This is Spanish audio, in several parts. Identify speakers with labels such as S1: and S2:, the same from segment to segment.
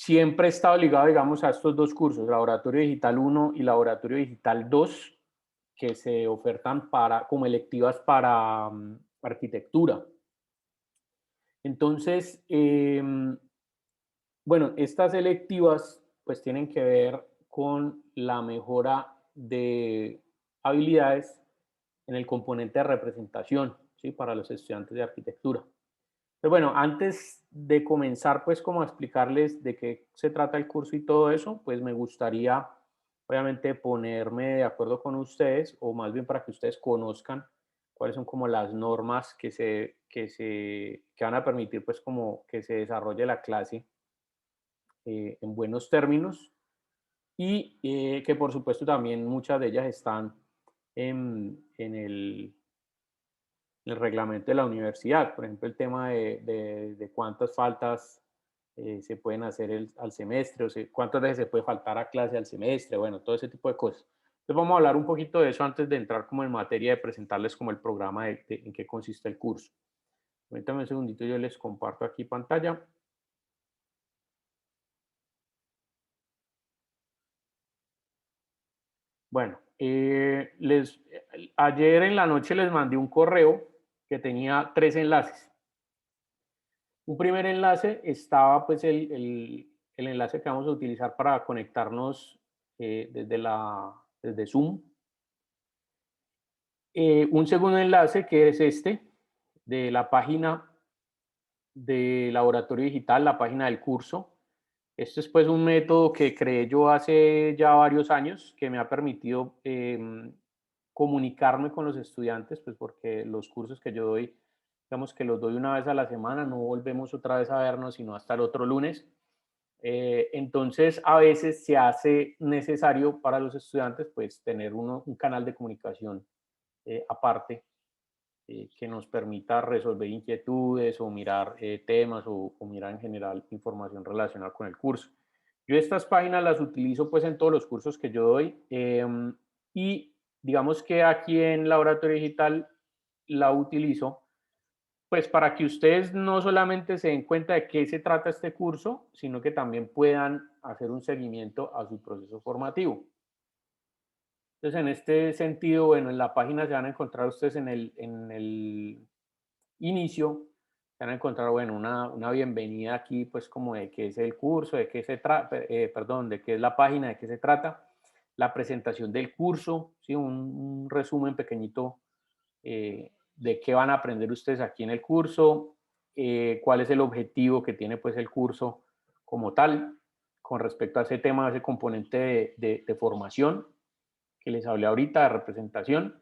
S1: siempre he estado ligado, digamos, a estos dos cursos, Laboratorio Digital 1 y Laboratorio Digital 2, que se ofertan como electivas para arquitectura. Entonces, bueno, estas electivas pues tienen que ver con la mejora de habilidades en el componente de representación, ¿sí? Para los estudiantes de arquitectura. Pero bueno, antes de comenzar pues como a explicarles de qué se trata el curso y todo eso, pues me gustaría obviamente ponerme de acuerdo con ustedes, o más bien para que ustedes conozcan cuáles son como las normas que van a permitir pues como que se desarrolle la clase en buenos términos y que por supuesto también muchas de ellas están en el reglamento de la universidad. Por ejemplo, el tema de cuántas faltas se pueden hacer al semestre, cuántas veces se puede faltar a clase al semestre, bueno, todo ese tipo de cosas. Entonces vamos a hablar un poquito de eso antes de entrar como en materia de presentarles como el programa en qué consiste el curso. Permítanme un segundito, yo les comparto aquí pantalla. Bueno, ayer en la noche les mandé un correo que tenía 3 enlaces. Un primer enlace estaba pues el enlace que vamos a utilizar para conectarnos desde Zoom. Un segundo enlace que es este, de la página de Laboratorio Digital, la página del curso. Este es pues un método que creé yo hace ya varios años que me ha permitido comunicarme con los estudiantes, pues porque los cursos que yo doy, digamos que los doy una vez a la semana, no volvemos otra vez a vernos, sino hasta el otro lunes. Entonces, a veces se hace necesario para los estudiantes, pues, tener un canal de comunicación aparte que nos permita resolver inquietudes o mirar temas o mirar en general información relacionada con el curso. Yo estas páginas las utilizo pues en todos los cursos que yo doy y digamos que aquí en Laboratorio Digital la utilizo pues para que ustedes no solamente se den cuenta de qué se trata este curso, sino que también puedan hacer un seguimiento a su proceso formativo. Entonces, en este sentido, bueno, en la página se van a encontrar ustedes en el inicio, se van a encontrar, bueno, una bienvenida aquí, pues como de qué es el curso, de qué se trata, perdón, de qué es la página, de qué se trata, la presentación del curso, ¿sí? Un resumen pequeñito de qué van a aprender ustedes aquí en el curso, cuál es el objetivo que tiene pues el curso como tal, con respecto a ese tema, a ese componente de formación que les hablé ahorita, de representación,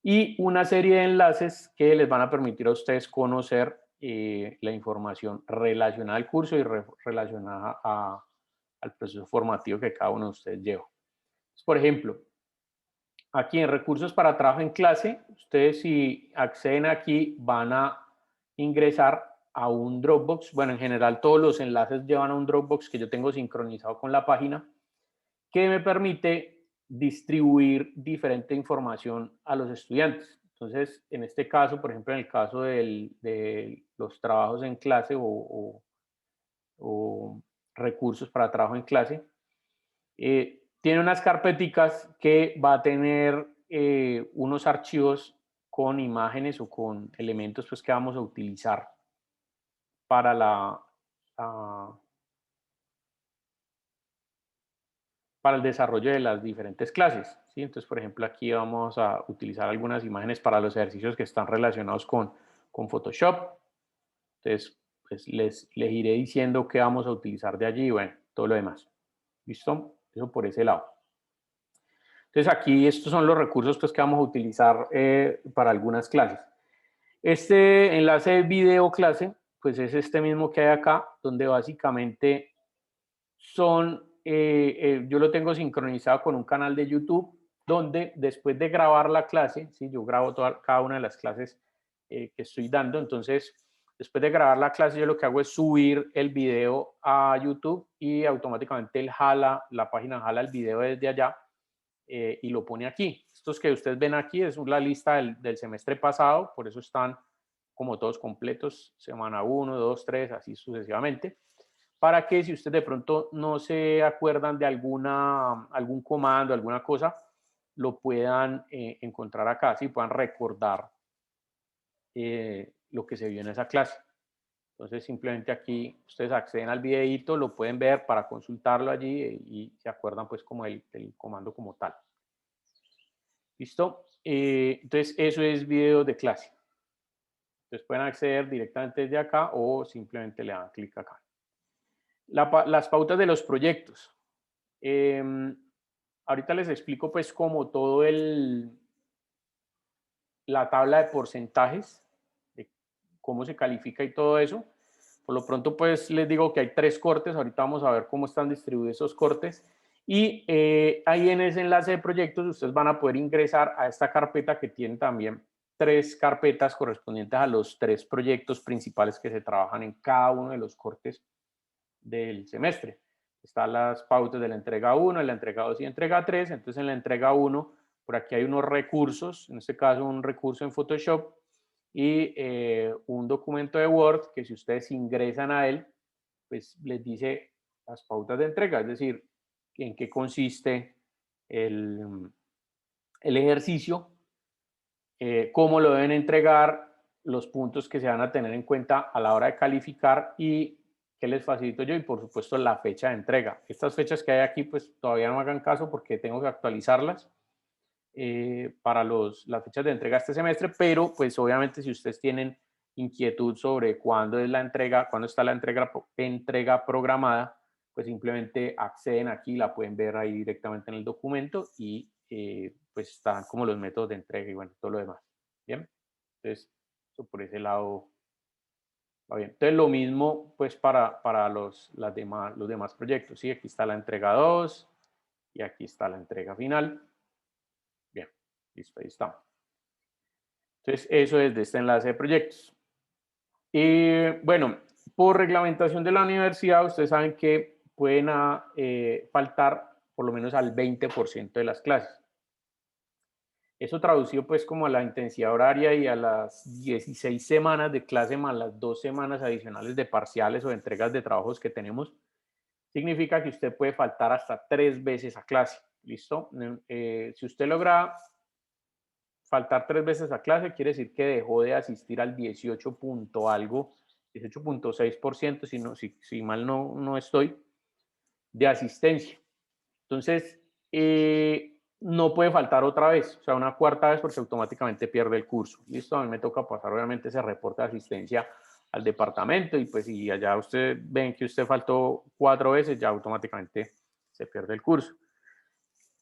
S1: y una serie de enlaces que les van a permitir a ustedes conocer la información relacionada al curso y relacionada al proceso formativo que cada uno de ustedes lleva. Por ejemplo, aquí en recursos para trabajo en clase, ustedes si acceden aquí van a ingresar a un Dropbox. Bueno, en general todos los enlaces llevan a un Dropbox que yo tengo sincronizado con la página, que me permite distribuir diferente información a los estudiantes. Entonces, en este caso, por ejemplo, en el caso de los trabajos en clase o recursos para trabajo en clase, tiene unas carpeticas que va a tener unos archivos con imágenes o con elementos pues, que vamos a utilizar para la para el desarrollo de las diferentes clases, ¿sí? Entonces, por ejemplo, aquí vamos a utilizar algunas imágenes para los ejercicios que están relacionados con Photoshop. Entonces, pues les iré diciendo qué vamos a utilizar de allí y bueno, todo lo demás. ¿Listo? Eso por ese lado. Entonces, aquí estos son los recursos pues, que vamos a utilizar para algunas clases. Este enlace de video clase, pues es este mismo que hay acá, donde básicamente yo lo tengo sincronizado con un canal de YouTube, donde después de grabar la clase, ¿sí? Yo grabo cada una de las clases que estoy dando, entonces después de grabar la clase yo lo que hago es subir el video a YouTube y automáticamente la página jala el video desde allá y lo pone aquí. Estos que ustedes ven aquí es la lista del semestre pasado, por eso están como todos completos, semana 1, 2, 3, así sucesivamente. para que si usted de pronto no se acuerdan de algún comando, alguna cosa, lo puedan encontrar acá, ¿sí? Puedan recordar lo que se vio en esa clase. Entonces simplemente aquí ustedes acceden al videíto, lo pueden ver para consultarlo allí y se acuerdan pues como del comando como tal. ¿Listo? Entonces eso es video de clase. Entonces pueden acceder directamente desde acá o simplemente le dan clic acá. Las pautas de los proyectos. Ahorita les explico pues como todo la tabla de porcentajes, de cómo se califica y todo eso. Por lo pronto pues les digo que hay 3 cortes, ahorita vamos a ver cómo están distribuidos esos cortes. Y ahí en ese enlace de proyectos ustedes van a poder ingresar a esta carpeta que tiene también 3 carpetas correspondientes a los 3 proyectos principales que se trabajan en cada uno de los cortes del semestre. Están las pautas de la entrega 1, de la entrega 2 y entrega 3. Entonces en la entrega 1, por aquí hay unos recursos, en este caso un recurso en Photoshop y un documento de Word que si ustedes ingresan a él, pues les dice las pautas de entrega, es decir, en qué consiste el ejercicio, cómo lo deben entregar, los puntos que se van a tener en cuenta a la hora de calificar y qué les facilito yo y por supuesto la fecha de entrega. Estas fechas que hay aquí pues todavía no hagan caso porque tengo que actualizarlas para las fechas de entrega este semestre, pero pues obviamente si ustedes tienen inquietud sobre cuándo es la entrega, cuándo está la entrega programada, pues simplemente acceden aquí, la pueden ver ahí directamente en el documento y pues están como los métodos de entrega y bueno, todo lo demás. Bien, entonces eso por ese lado va bien. Entonces lo mismo pues para los demás proyectos, ¿sí? Aquí está la entrega 2 y aquí está la entrega final. Bien, listo, ahí está. Entonces, eso es de este enlace de proyectos. Y bueno, por reglamentación de la universidad, ustedes saben que pueden faltar por lo menos al 20% de las clases. Eso traducido pues como a la intensidad horaria y a las 16 semanas de clase más las 2 semanas adicionales de parciales o de entregas de trabajos que tenemos, significa que usted puede faltar hasta 3 veces a clase. ¿Listo? Si usted logra faltar 3 veces a clase quiere decir que dejó de asistir al 18 punto algo, 18.6%, si mal no estoy, de asistencia. Entonces, no puede faltar otra vez, o sea, una cuarta vez porque automáticamente pierde el curso. Listo, a mí me toca pasar obviamente ese reporte de asistencia al departamento y pues si allá usted ven que usted faltó 4 veces, ya automáticamente se pierde el curso.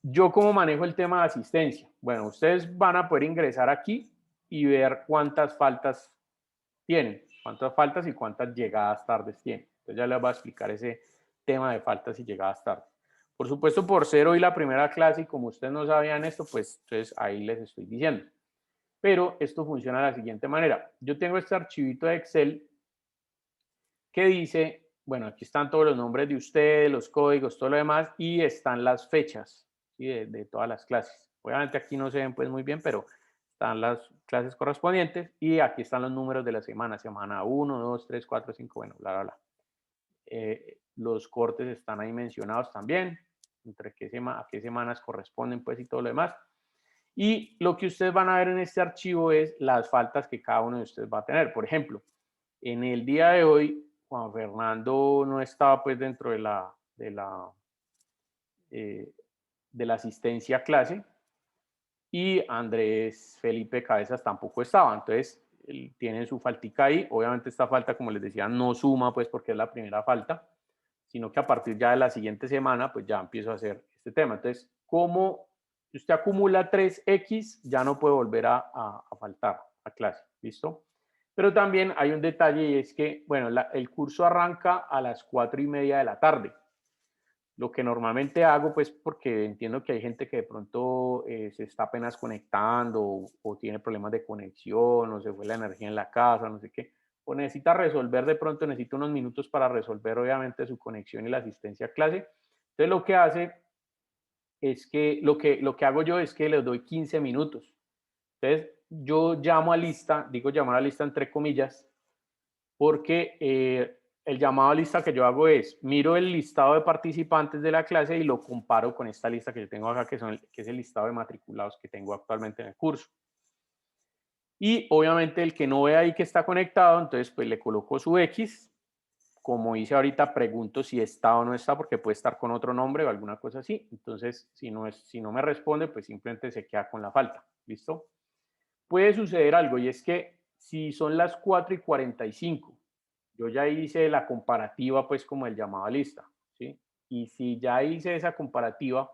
S1: ¿Yo cómo manejo el tema de asistencia? Bueno, ustedes van a poder ingresar aquí y ver cuántas faltas tienen, cuántas faltas y cuántas llegadas tardes tienen. Entonces ya les voy a explicar ese tema de faltas y llegadas tardes. Por supuesto, por ser hoy la primera clase y como ustedes no sabían esto, pues entonces ahí les estoy diciendo. Pero esto funciona de la siguiente manera. Yo tengo este archivito de Excel que dice, bueno, aquí están todos los nombres de ustedes, los códigos, todo lo demás, y están las fechas, ¿sí? de todas las clases. Obviamente aquí no se ven pues muy bien, pero están las clases correspondientes y aquí están los números de la semana, semana 1, 2, 3, 4, 5, bueno, bla, bla, bla. Los cortes están ahí mencionados también, entre a qué semanas corresponden pues y todo lo demás. Y lo que ustedes van a ver en este archivo es las faltas que cada uno de ustedes va a tener. Por ejemplo, en el día de hoy, Juan Fernando no estaba pues dentro eh, de la asistencia a clase y Andrés Felipe Cabezas tampoco estaba. Entonces, tienen su faltica ahí. Obviamente esta falta, como les decía, no suma pues porque es la primera falta, sino que a partir ya de la siguiente semana pues ya empiezo a hacer este tema. Entonces, como usted acumula 3X, ya no puede volver a faltar a clase. ¿Listo? Pero también hay un detalle y es que, bueno, el curso arranca a las 4:30 de la tarde. Lo que normalmente hago, pues porque entiendo que hay gente que de pronto se está apenas conectando o tiene problemas de conexión o se fue la energía en la casa, no sé qué, o necesita resolver de pronto, necesita unos minutos para resolver obviamente su conexión y la asistencia a clase. Entonces lo que hace es que lo que hago yo es que les doy 15 minutos. Entonces yo llamo a lista, digo llamar a lista entre comillas, porque el llamado a lista que yo hago es, miro el listado de participantes de la clase y lo comparo con esta lista que yo tengo acá, que es el listado de matriculados que tengo actualmente en el curso. Y obviamente el que no ve ahí que está conectado, entonces pues le coloco su X. Como hice ahorita, pregunto si está o no está, porque puede estar con otro nombre o alguna cosa así. Entonces, si no me responde, pues simplemente se queda con la falta. ¿Listo? Puede suceder algo, y es que si son las 4:45, yo ya hice la comparativa, pues como el llamado a lista, ¿sí? Y si ya hice esa comparativa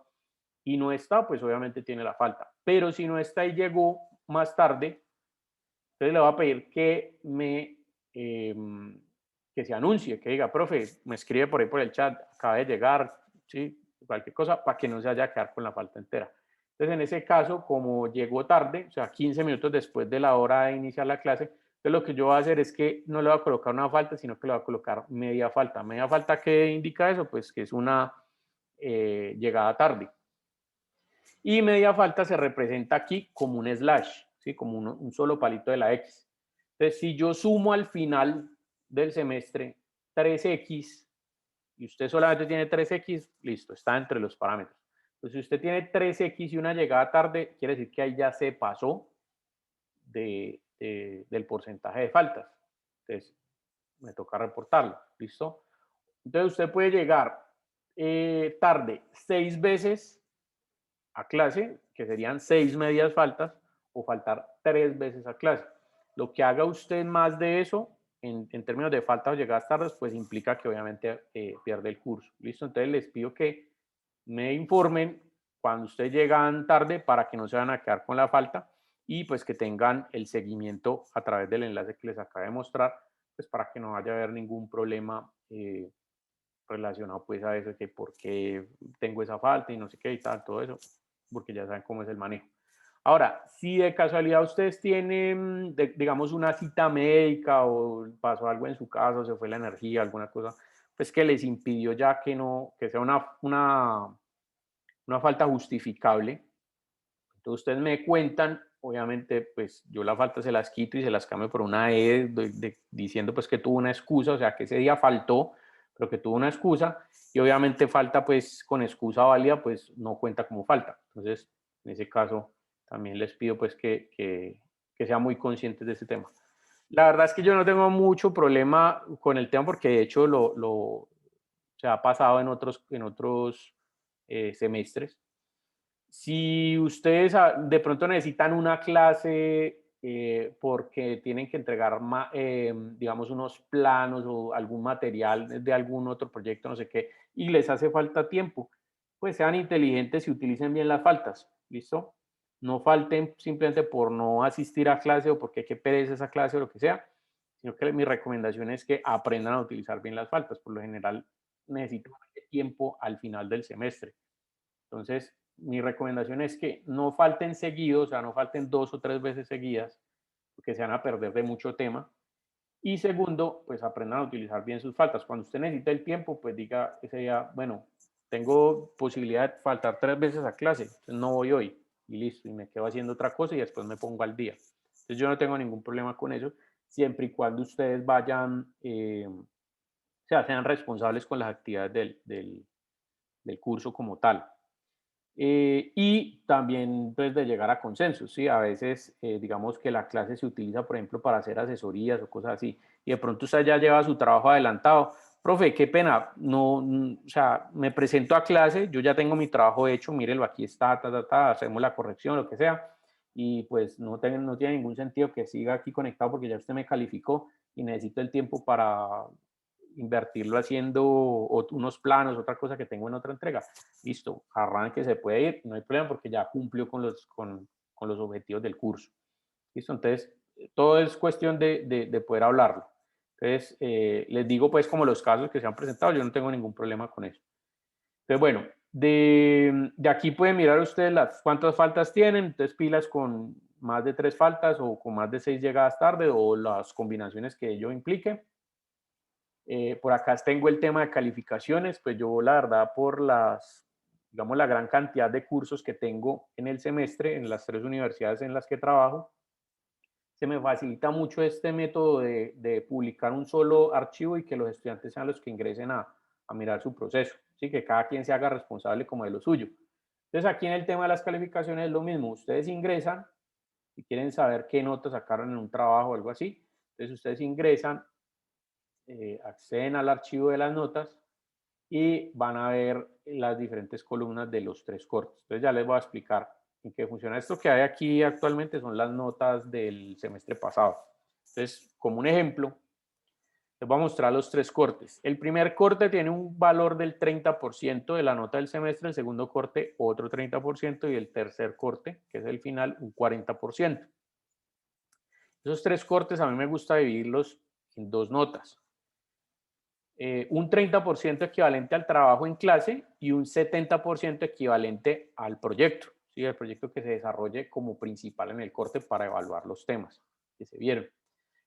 S1: y no está, pues obviamente tiene la falta. Pero si no está y llegó más tarde, entonces le voy a pedir que se anuncie, que diga, profe, me escribe por ahí por el chat, acaba de llegar, ¿sí? Cualquier cosa, para que no se vaya a quedar con la falta entera. Entonces, en ese caso, como llegó tarde, o sea, 15 minutos después de la hora de iniciar la clase, entonces lo que yo voy a hacer es que no le voy a colocar una falta, sino que le voy a colocar media falta. Media falta, ¿qué indica eso? Pues que es una llegada tarde. Y media falta se representa aquí como un slash, ¿sí? Como un solo palito de la X. Entonces, si yo sumo al final del semestre 3X y usted solamente tiene 3X, listo, está entre los parámetros. Entonces, si usted tiene 3X y una llegada tarde, quiere decir que ahí ya se pasó del porcentaje de faltas. Entonces, me toca reportarlo, ¿listo? Entonces, usted puede llegar tarde 6 veces a clase, que serían 6 medias faltas, o faltar 3 veces a clase. Lo que haga usted más de eso, en términos de faltas o llegadas tardes, pues implica que obviamente pierde el curso. ¿Listo? Entonces les pido que me informen cuando ustedes llegan tarde para que no se van a quedar con la falta y pues que tengan el seguimiento a través del enlace que les acabo de mostrar, pues para que no vaya a haber ningún problema relacionado pues a eso, que por qué tengo esa falta y no sé qué y tal, todo eso, porque ya saben cómo es el manejo. Ahora, si de casualidad ustedes tienen, digamos, una cita médica o pasó algo en su casa, o se fue la energía, alguna cosa, pues que les impidió ya que no, que sea una falta justificable, entonces ustedes me cuentan, obviamente, pues yo la falta se las quito y se las cambio por una diciendo pues que tuvo una excusa, o sea, que ese día faltó, pero que tuvo una excusa, y obviamente falta pues con excusa válida, pues no cuenta como falta. Entonces, en ese caso, también les pido pues que sean muy conscientes de ese tema. La verdad es que yo no tengo mucho problema con el tema porque de hecho se ha pasado en otros semestres. Si ustedes de pronto necesitan una clase porque tienen que entregar, digamos, unos planos o algún material de algún otro proyecto, no sé qué, y les hace falta tiempo, pues sean inteligentes y utilicen bien las faltas, ¿listo? No falten simplemente por no asistir a clase o porque qué pereza esa clase o lo que sea, sino que mi recomendación es que aprendan a utilizar bien las faltas. Por lo general, necesito tiempo al final del semestre. Entonces, mi recomendación es que no falten seguidos, o sea, no falten 2 o 3 veces seguidas, porque se van a perder de mucho tema. Y segundo, pues aprendan a utilizar bien sus faltas. Cuando usted necesita el tiempo, pues diga ese día, bueno, tengo posibilidad de faltar 3 veces a clase, entonces no voy hoy y listo, y me quedo haciendo otra cosa y después me pongo al día. Entonces yo no tengo ningún problema con eso, siempre y cuando ustedes vayan, o sea, sean responsables con las actividades del curso como tal. Y también pues de llegar a consensos, ¿sí? A veces digamos que la clase se utiliza, por ejemplo, para hacer asesorías o cosas así, y de pronto usted ya lleva su trabajo adelantado. Profe, qué pena, no, o sea, me presento a clase, yo ya tengo mi trabajo hecho, mírelo, aquí está, hacemos la corrección, lo que sea, y pues no tiene ningún sentido que siga aquí conectado porque ya usted me calificó y necesito el tiempo para invertirlo haciendo unos planos, otra cosa que tengo en otra entrega. Listo, arranque, se puede ir, no hay problema porque ya cumplió con los objetivos del curso. Listo, entonces todo es cuestión de poder hablarlo. Entonces, les digo pues como los casos que se han presentado, yo no tengo ningún problema con eso. Entonces, bueno, de aquí pueden mirar ustedes cuántas faltas tienen, entonces pilas con más de 3 faltas o con más de 6 llegadas tarde o las combinaciones que ello implique. Por acá tengo el tema de calificaciones, pues yo la verdad por digamos, la gran cantidad de cursos que tengo en el semestre, en las 3 universidades en las que trabajo, se me facilita mucho este método de publicar un solo archivo y que los estudiantes sean los que ingresen a mirar su proceso, ¿sí? Que cada quien se haga responsable como de lo suyo. Entonces aquí en el tema de las calificaciones es lo mismo, ustedes ingresan, si quieren saber qué notas sacaron en un trabajo o algo así, entonces ustedes ingresan, acceden al archivo de las notas y van a ver las diferentes columnas de los 3 cortes. Entonces ya les voy a explicar en qué funciona. Esto que hay aquí actualmente son las notas del semestre pasado. Entonces, como un ejemplo, les voy a mostrar los 3 cortes. El primer corte tiene un valor del 30% de la nota del semestre, el segundo corte otro 30% y el tercer corte, que es el final, un 40%. Esos 3 cortes a mí me gusta dividirlos en 2 notas. Un 30% equivalente al trabajo en clase y un 70% equivalente al proyecto, ¿sí? El proyecto que se desarrolle como principal en el corte para evaluar los temas que se vieron.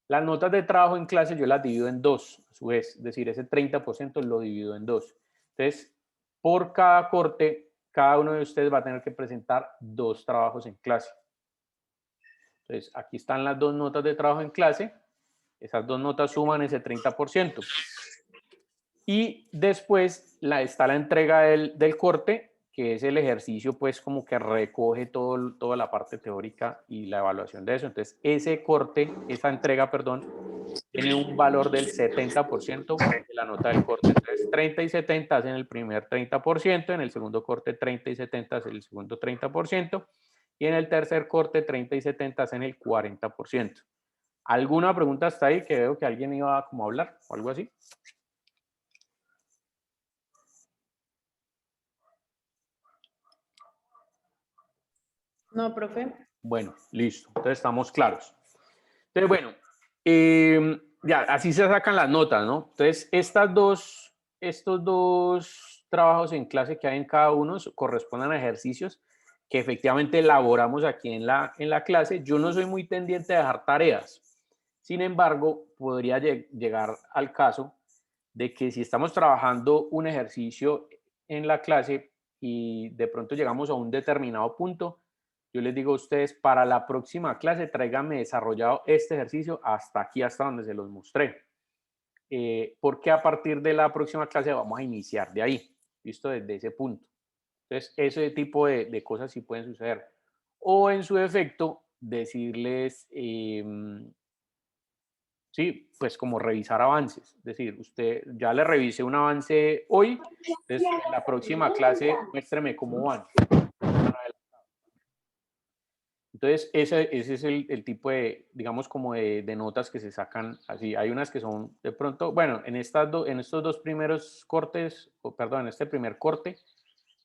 S1: Las notas de trabajo en clase yo las divido en 2, a su vez, es decir, ese 30% lo divido en 2. Entonces, por cada corte, cada uno de ustedes va a tener que presentar 2 trabajos en clase. Entonces, aquí están las 2 notas de trabajo en clase, esas 2 notas suman ese 30%. Y después está la entrega del corte, que es el ejercicio, pues como que recoge toda la parte teórica y la evaluación de eso. Entonces, ese corte, esa entrega, perdón, tiene un valor del 70% de la nota del corte. Entonces, 30 y 70 hacen el primer 30%, en el segundo corte 30 y 70 hacen el segundo 30%, y en el tercer corte 30 y 70 hacen el 40%. ¿Alguna pregunta hasta ahí? Que veo que alguien iba como a hablar o algo así.
S2: No, profe.
S1: Bueno, listo. Entonces estamos claros. Entonces, bueno, ya, así se sacan las notas, ¿no? Entonces, estos dos trabajos en clase que hay en cada uno corresponden a ejercicios que efectivamente elaboramos aquí en la clase. Yo no soy muy tendiente a dejar tareas. Sin embargo, podría llegar al caso de que si estamos trabajando un ejercicio en la clase y de pronto llegamos a un determinado punto, yo les digo a ustedes, para la próxima clase tráiganme desarrollado este ejercicio hasta aquí, hasta donde se los mostré. Porque a partir de la próxima clase vamos a iniciar de ahí, ¿listo? Desde ese punto. Entonces, ese tipo de cosas sí pueden suceder. O en su defecto, decirles, sí, pues como revisar avances. Es decir, usted ya le revisé un avance hoy, entonces en la próxima clase muéstreme cómo van. Entonces, ese es el tipo de, digamos, como de notas que se sacan así. Hay unas que son de pronto, bueno, en estos 2 primeros cortes, o perdón, en este primer corte,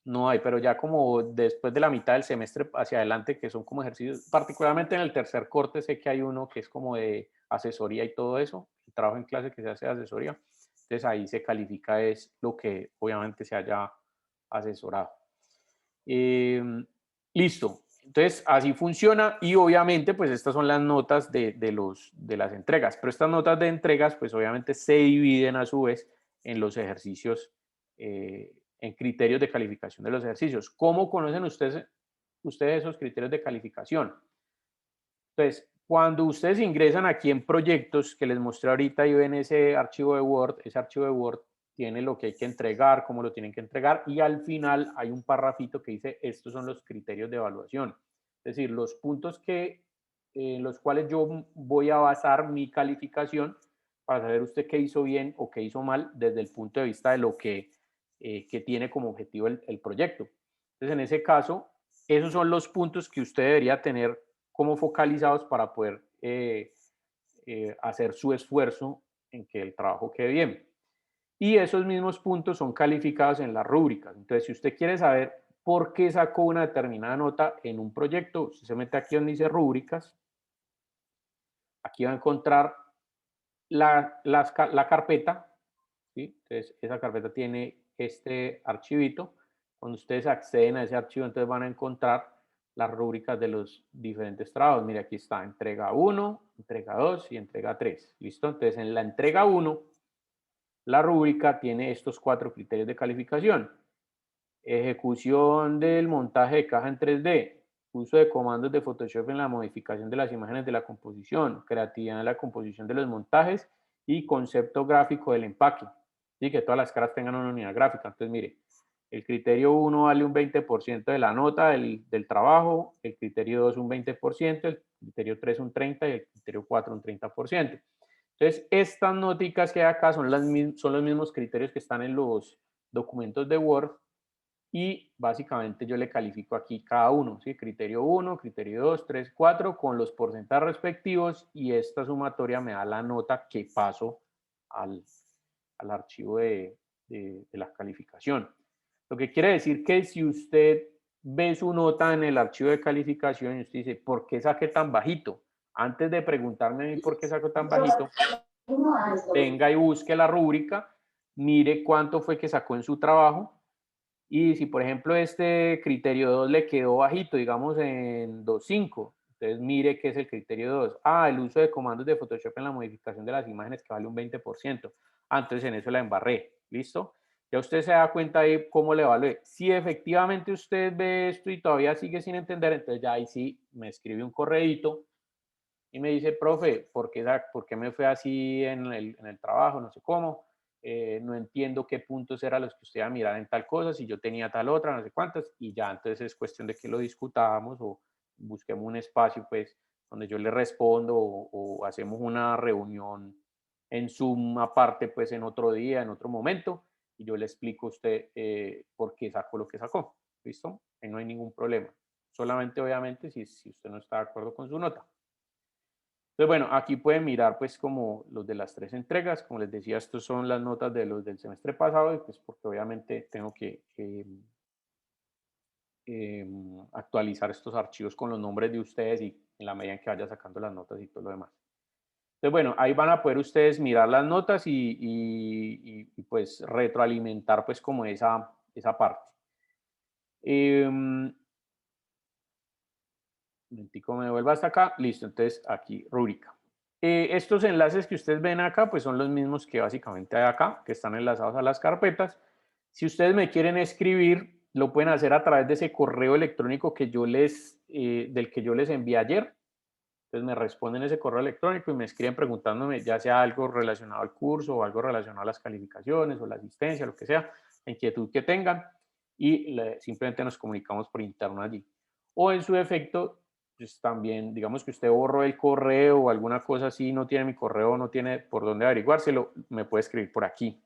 S1: no hay, pero ya como después de la mitad del semestre hacia adelante, que son como ejercicios, particularmente en el tercer corte, sé que hay uno que es como de asesoría y todo eso, el trabajo en clase que se hace de asesoría. Entonces ahí se califica es lo que obviamente se haya asesorado. Listo. Entonces, así funciona y obviamente, pues estas son las notas de las entregas, pero estas notas de entregas, pues obviamente se dividen a su vez en los ejercicios, en criterios de calificación de los ejercicios. ¿Cómo conocen ustedes esos criterios de calificación? Entonces, cuando ustedes ingresan aquí en proyectos que les mostré ahorita y ven ese archivo de Word, ese archivo de Word tiene lo que hay que entregar, cómo lo tienen que entregar y al final hay un parrafito que dice estos son los criterios de evaluación. Es decir, los puntos en los cuales yo voy a basar mi calificación para saber usted qué hizo bien o qué hizo mal desde el punto de vista de lo que tiene como objetivo el proyecto. Entonces, en ese caso, esos son los puntos que usted debería tener como focalizados para poder hacer su esfuerzo en que el trabajo quede bien. Y esos mismos puntos son calificados en las rúbricas. Entonces, si usted quiere saber por qué sacó una determinada nota en un proyecto, usted se mete aquí donde dice rúbricas. Aquí va a encontrar la carpeta. ¿Sí? Entonces, esa carpeta tiene este archivito. Cuando ustedes acceden a ese archivo, entonces van a encontrar las rúbricas de los diferentes trabajos. Mire, aquí está entrega 1, entrega 2 y entrega 3. ¿Listo? Entonces, en la entrega 1, la rúbrica tiene estos 4 criterios de calificación. Ejecución del montaje de caja en 3D. uso de comandos de Photoshop en la modificación de las imágenes de la composición, creatividad en la composición de los montajes y concepto gráfico del empaque. ¿Sí? Que todas las caras tengan una unidad gráfica. Entonces, mire, el criterio 1 vale un 20% de la nota del trabajo, el criterio 2 un 20%, el criterio 3 un 30% y el criterio 4 un 30%. Entonces, estas noticas que hay acá son los mismos criterios que están en los documentos de Word y básicamente yo le califico aquí cada uno, ¿sí? Criterio 1, criterio 2, 3, 4 con los porcentajes respectivos y esta sumatoria me da la nota que paso al archivo de la calificación. Lo que quiere decir que si usted ve su nota en el archivo de calificación y usted dice, ¿por qué saqué tan bajito? Antes de preguntarme a mí por qué saco tan bajito, venga y busque la rúbrica, mire cuánto fue que sacó en su trabajo y si por ejemplo este criterio 2 le quedó bajito, digamos en 2.5, entonces mire qué es el criterio 2. Ah, el uso de comandos de Photoshop en la modificación de las imágenes que vale un 20%. Ah, entonces en eso la embarré, ¿listo? Ya usted se da cuenta de cómo le evalué. Si efectivamente usted ve esto y todavía sigue sin entender, entonces ya ahí sí me escribe un correíto y me dice, profe, ¿por qué me fue así en el trabajo? No sé cómo. No entiendo qué puntos eran los que usted iba a mirar en tal cosa, si yo tenía tal otra, no sé cuántas, y ya entonces es cuestión de que lo discutamos o busquemos un espacio, pues, donde yo le respondo o hacemos una reunión en Zoom aparte, pues, en otro día, en otro momento, y yo le explico a usted por qué sacó lo que sacó, ¿listo? Ahí no hay ningún problema. Solamente, obviamente, si usted no está de acuerdo con su nota. Entonces, bueno, aquí pueden mirar pues como los de las 3 entregas, como les decía, estos son las notas de los del semestre pasado, y pues porque obviamente tengo que actualizar estos archivos con los nombres de ustedes y en la medida en que vaya sacando las notas y todo lo demás. Entonces, bueno, ahí van a poder ustedes mirar las notas y pues retroalimentar pues como esa parte. Momentico, me devuelvo hasta acá, listo, entonces aquí rúbrica. Estos enlaces que ustedes ven acá, pues son los mismos que básicamente hay acá, que están enlazados a las carpetas. Si ustedes me quieren escribir, lo pueden hacer a través de ese correo electrónico que del que yo les envié ayer. Entonces me responden ese correo electrónico y me escriben preguntándome ya sea algo relacionado al curso o algo relacionado a las calificaciones o la asistencia, lo que sea, la inquietud que tengan y simplemente nos comunicamos por interno allí. O en su defecto, pues también, digamos que usted borró el correo o alguna cosa así, no tiene mi correo, no tiene por dónde averiguárselo, me puede escribir por aquí,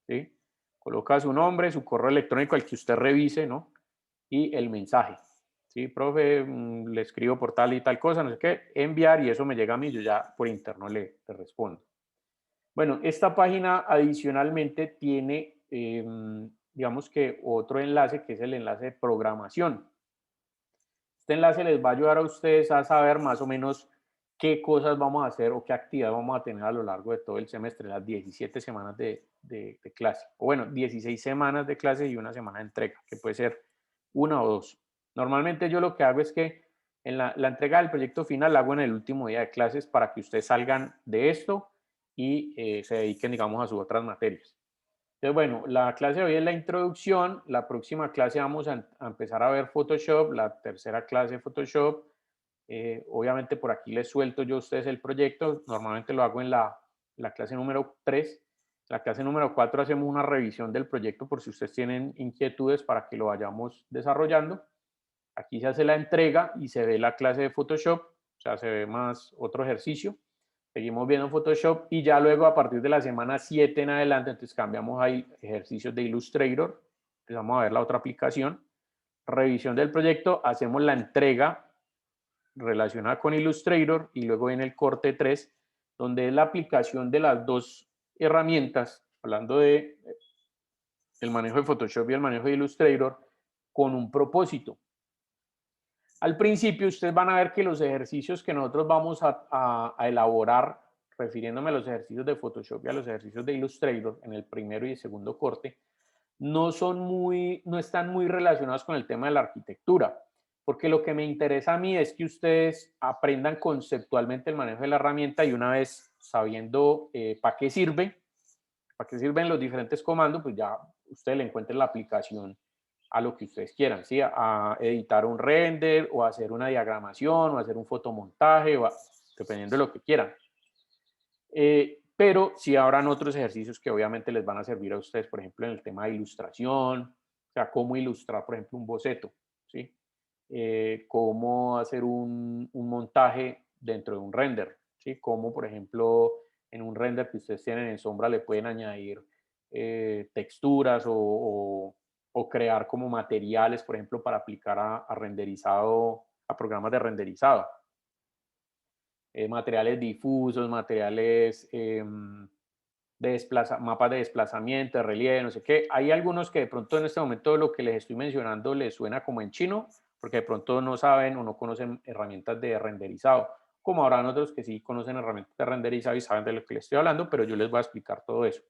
S1: ¿sí? Coloca su nombre, su correo electrónico al que usted revise, ¿no? Y el mensaje. Sí, profe, le escribo por tal y tal cosa, no sé qué, enviar y eso me llega a mí, yo ya por interno le respondo. Bueno, esta página adicionalmente tiene, digamos que otro enlace que es el enlace de programación. Este enlace les va a ayudar a ustedes a saber más o menos qué cosas vamos a hacer o qué actividad vamos a tener a lo largo de todo el semestre, las 17 semanas de clase. O bueno, 16 semanas de clase y una semana de entrega, que puede ser una o dos. Normalmente yo lo que hago es que en la entrega del proyecto final la hago en el último día de clases para que ustedes salgan de esto y se dediquen, digamos, a sus otras materias. Entonces, bueno, la clase de hoy es la introducción. La próxima clase vamos a empezar a ver Photoshop, la tercera clase de Photoshop. Obviamente por aquí les suelto yo a ustedes el proyecto. Normalmente lo hago en la clase número 3. La clase número 4 hacemos una revisión del proyecto por si ustedes tienen inquietudes para que lo vayamos desarrollando. Aquí se hace la entrega y se ve la clase de Photoshop, o sea, se ve más otro ejercicio. Seguimos viendo Photoshop y ya luego a partir de la semana 7 en adelante, entonces cambiamos ahí ejercicios de Illustrator, empezamos a ver la otra aplicación, revisión del proyecto, hacemos la entrega relacionada con Illustrator y luego viene el corte 3, donde es la aplicación de las dos herramientas, hablando de el manejo de Photoshop y el manejo de Illustrator, con un propósito. Al principio ustedes van a ver que los ejercicios que nosotros vamos a elaborar, refiriéndome a los ejercicios de Photoshop y a los ejercicios de Illustrator en el primero y el segundo corte, no están muy relacionados con el tema de la arquitectura, porque lo que me interesa a mí es que ustedes aprendan conceptualmente el manejo de la herramienta y una vez sabiendo para qué sirven los diferentes comandos, pues ya ustedes le encuentren la aplicación a lo que ustedes quieran, ¿sí? A editar un render o a hacer una diagramación o a hacer un fotomontaje, dependiendo de lo que quieran. Pero sí habrán otros ejercicios que obviamente les van a servir a ustedes, por ejemplo, en el tema de ilustración, o sea, cómo ilustrar, por ejemplo, un boceto, ¿sí? Cómo hacer un montaje dentro de un render, ¿sí? Cómo, por ejemplo, en un render que ustedes tienen en sombra le pueden añadir texturas o crear como materiales, por ejemplo, para aplicar a renderizado, a programas de renderizado. Materiales difusos, materiales mapas de desplazamiento, de relieve, no sé qué. Hay algunos que de pronto en este momento lo que les estoy mencionando les suena como en chino, porque de pronto no saben o no conocen herramientas de renderizado, como habrán otros que sí conocen herramientas de renderizado y saben de lo que les estoy hablando, pero yo les voy a explicar todo eso.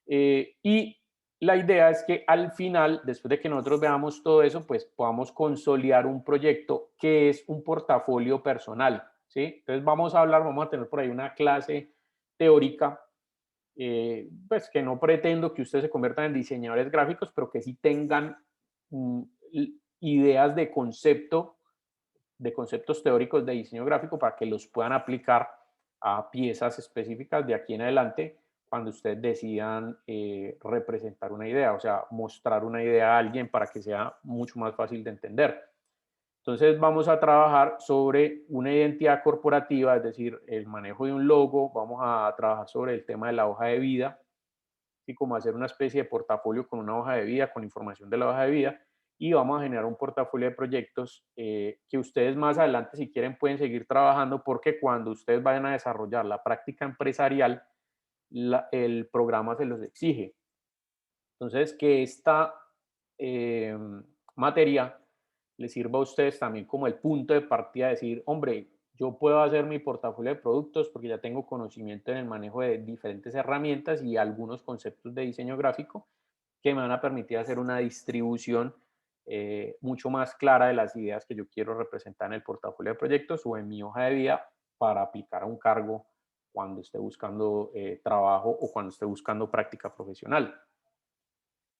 S1: Y la idea es que al final, después de que nosotros veamos todo eso, pues podamos consolidar un proyecto que es un portafolio personal, ¿sí? Entonces vamos a tener por ahí una clase teórica, pues que no pretendo que ustedes se conviertan en diseñadores gráficos, pero que sí tengan mm, ideas de conceptos teóricos de diseño gráfico para que los puedan aplicar a piezas específicas de aquí en adelante cuando ustedes decidan representar una idea, o sea, mostrar una idea a alguien para que sea mucho más fácil de entender. Entonces vamos a trabajar sobre una identidad corporativa, es decir, el manejo de un logo, vamos a trabajar sobre el tema de la hoja de vida, y como hacer una especie de portafolio con una hoja de vida, con información de la hoja de vida, y vamos a generar un portafolio de proyectos que ustedes más adelante, si quieren, pueden seguir trabajando, porque cuando ustedes vayan a desarrollar la práctica empresarial, el programa se los exige. Entonces, que esta eh, materia les sirva a ustedes también como el punto de partida de decir, hombre, yo puedo hacer mi portafolio de productos porque ya tengo conocimiento en el manejo de diferentes herramientas y algunos conceptos de diseño gráfico que me van a permitir hacer una distribución mucho más clara de las ideas que yo quiero representar en el portafolio de proyectos o en mi hoja de vida para aplicar a un cargo cuando esté buscando trabajo o cuando esté buscando práctica profesional.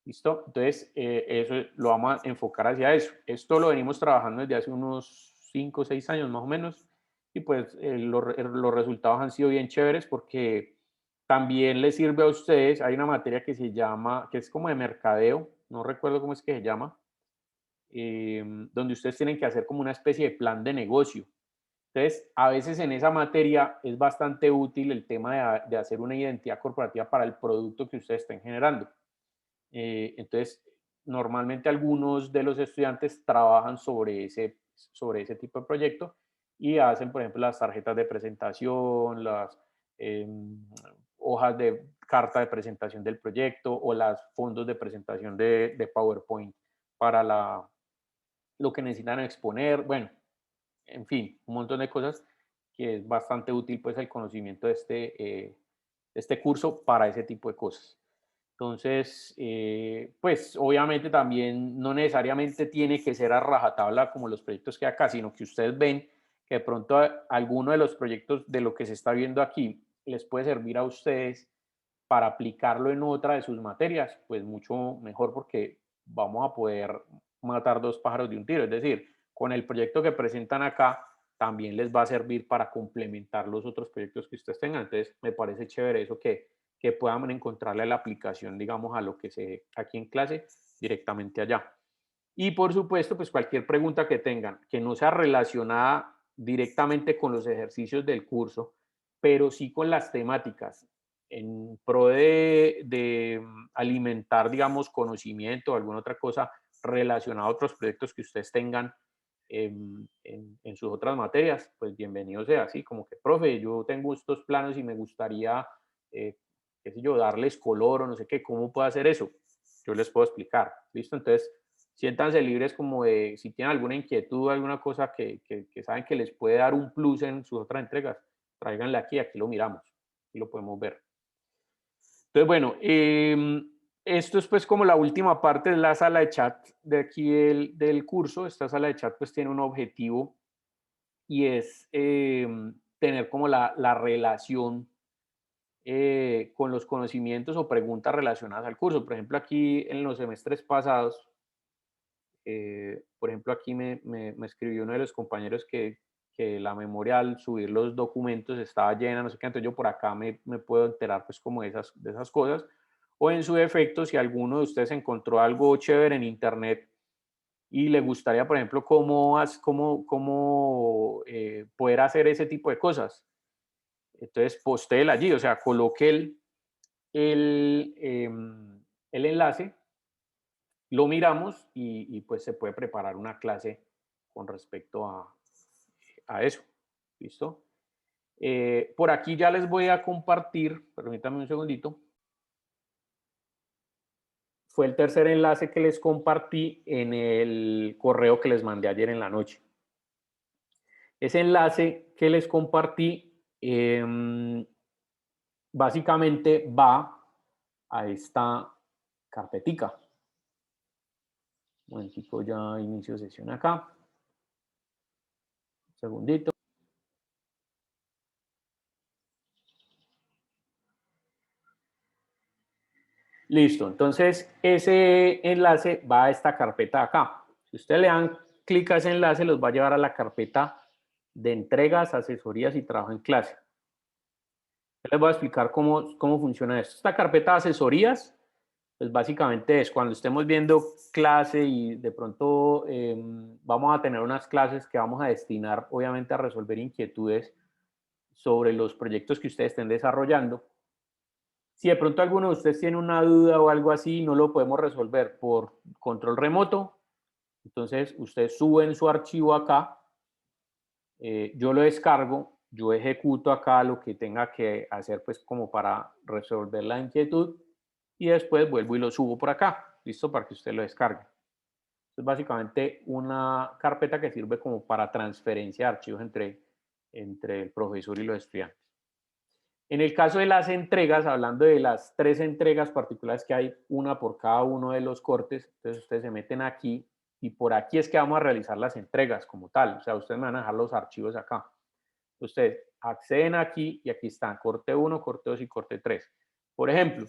S1: ¿Listo? Entonces, eso lo vamos a enfocar hacia eso. Esto lo venimos trabajando desde hace unos 5 o 6 años más o menos y pues los resultados han sido bien chéveres porque también les sirve a ustedes. Hay una materia que se llama, que es como de mercadeo, no recuerdo cómo es que se llama, donde ustedes tienen que hacer como una especie de plan de negocio. Entonces, a veces en esa materia es bastante útil el tema de hacer una identidad corporativa para el producto que ustedes estén generando. Entonces, normalmente algunos de los estudiantes trabajan sobre ese tipo de proyecto y hacen, por ejemplo, las tarjetas de presentación, las hojas de carta de presentación del proyecto o las fondos de presentación de PowerPoint para lo que necesitan exponer. Bueno, en fin, un montón de cosas que es bastante útil pues el conocimiento de este curso para ese tipo de cosas. Entonces, pues obviamente también no necesariamente tiene que ser a rajatabla como los proyectos que hay acá, sino que ustedes ven que de pronto alguno de los proyectos de lo que se está viendo aquí les puede servir a ustedes para aplicarlo en otra de sus materias, pues mucho mejor porque vamos a poder matar dos pájaros de un tiro. Es decir, con el proyecto que presentan acá, también les va a servir para complementar los otros proyectos que ustedes tengan. Entonces, me parece chévere eso que puedan encontrarle la aplicación, digamos, a lo que se ve aquí en clase directamente allá. Y por supuesto, pues cualquier pregunta que tengan que no sea relacionada directamente con los ejercicios del curso, pero sí con las temáticas en pro de alimentar, digamos, conocimiento o alguna otra cosa relacionada a otros proyectos que ustedes tengan en sus otras materias, pues bienvenido sea, así como que, profe, yo tengo estos planos y me gustaría, qué sé yo, darles color o no sé qué, ¿cómo puedo hacer eso? Yo les puedo explicar, ¿listo? Entonces, siéntanse libres como de, si tienen alguna inquietud, alguna cosa que saben que les puede dar un plus en sus otras entregas, tráiganla aquí, aquí lo miramos, aquí lo podemos ver. Entonces, bueno, esto es pues como la última parte de la sala de chat de aquí del curso. Esta sala de chat pues tiene un objetivo y es tener como la relación con los conocimientos o preguntas relacionadas al curso. Por ejemplo, aquí en los semestres pasados por ejemplo, aquí me escribió uno de los compañeros que la memoria al subir los documentos estaba llena, no sé qué, entonces yo por acá me puedo enterar pues como de esas cosas. O en su defecto, si alguno de ustedes encontró algo chévere en internet y le gustaría, por ejemplo, cómo poder hacer ese tipo de cosas, entonces postéela allí, o sea, coloque el enlace, lo miramos y pues se puede preparar una clase con respecto a eso. ¿Listo? Por aquí ya les voy a compartir, permítanme un segundito. Fue el tercer enlace que les compartí en el correo que les mandé ayer en la noche. Ese enlace que les compartí básicamente va a esta carpetica. Un momentico, ya inicio sesión acá. Un segundito. Listo, entonces ese enlace va a esta carpeta acá. Si ustedes le dan clic a ese enlace, los va a llevar a la carpeta de entregas, asesorías y trabajo en clase. Les voy a explicar cómo funciona esto. Esta carpeta de asesorías, pues básicamente es cuando estemos viendo clase y de pronto vamos a tener unas clases que vamos a destinar obviamente a resolver inquietudes sobre los proyectos que ustedes estén desarrollando. Si de pronto alguno de ustedes tiene una duda o algo así, no lo podemos resolver por control remoto, entonces ustedes suben su archivo acá, yo lo descargo, yo ejecuto acá lo que tenga que hacer pues como para resolver la inquietud y después vuelvo y lo subo por acá, listo, para que usted lo descargue. Es básicamente una carpeta que sirve como para transferencia de archivos entre el profesor y los estudiantes. En el caso de las entregas, hablando de las 3 entregas particulares que hay, una por cada uno de los cortes, entonces ustedes se meten aquí y por aquí es que vamos a realizar las entregas como tal. O sea, ustedes me van a dejar los archivos acá. Ustedes acceden aquí y aquí están corte 1, corte 2 y corte 3. Por ejemplo,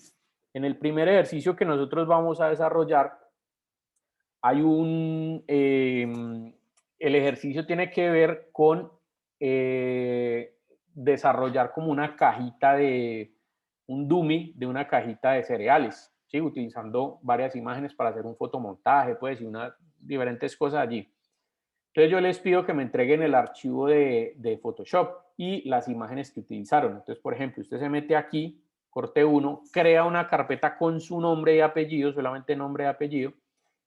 S1: en el primer ejercicio que nosotros vamos a desarrollar, hay el ejercicio tiene que ver con desarrollar como una cajita un dummy de una cajita de cereales, ¿sí? Utilizando varias imágenes para hacer un fotomontaje, pues, y diferentes cosas allí. Entonces yo les pido que me entreguen el archivo de Photoshop y las imágenes que utilizaron. Entonces, por ejemplo, usted se mete aquí, corte 1, crea una carpeta con su nombre y apellido, solamente nombre y apellido,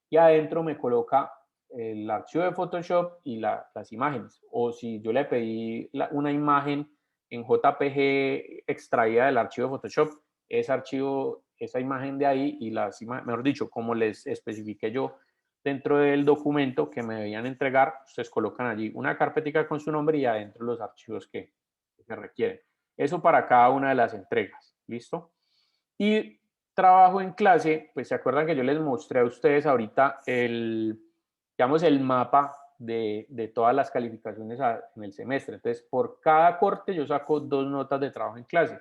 S1: y adentro me coloca el archivo de Photoshop y las imágenes. O si yo le pedí una imagen en JPG extraída del archivo de Photoshop, ese archivo, esa imagen de ahí y las imágenes, mejor dicho, como les especifiqué yo dentro del documento que me debían entregar, ustedes colocan allí una carpetica con su nombre y adentro los archivos que se requieren. Eso para cada una de las entregas. ¿Listo? Y trabajo en clase, pues se acuerdan que yo les mostré a ustedes ahorita digamos, el mapa de todas las calificaciones en el semestre. Entonces, por cada corte yo saco 2 notas de trabajo en clase.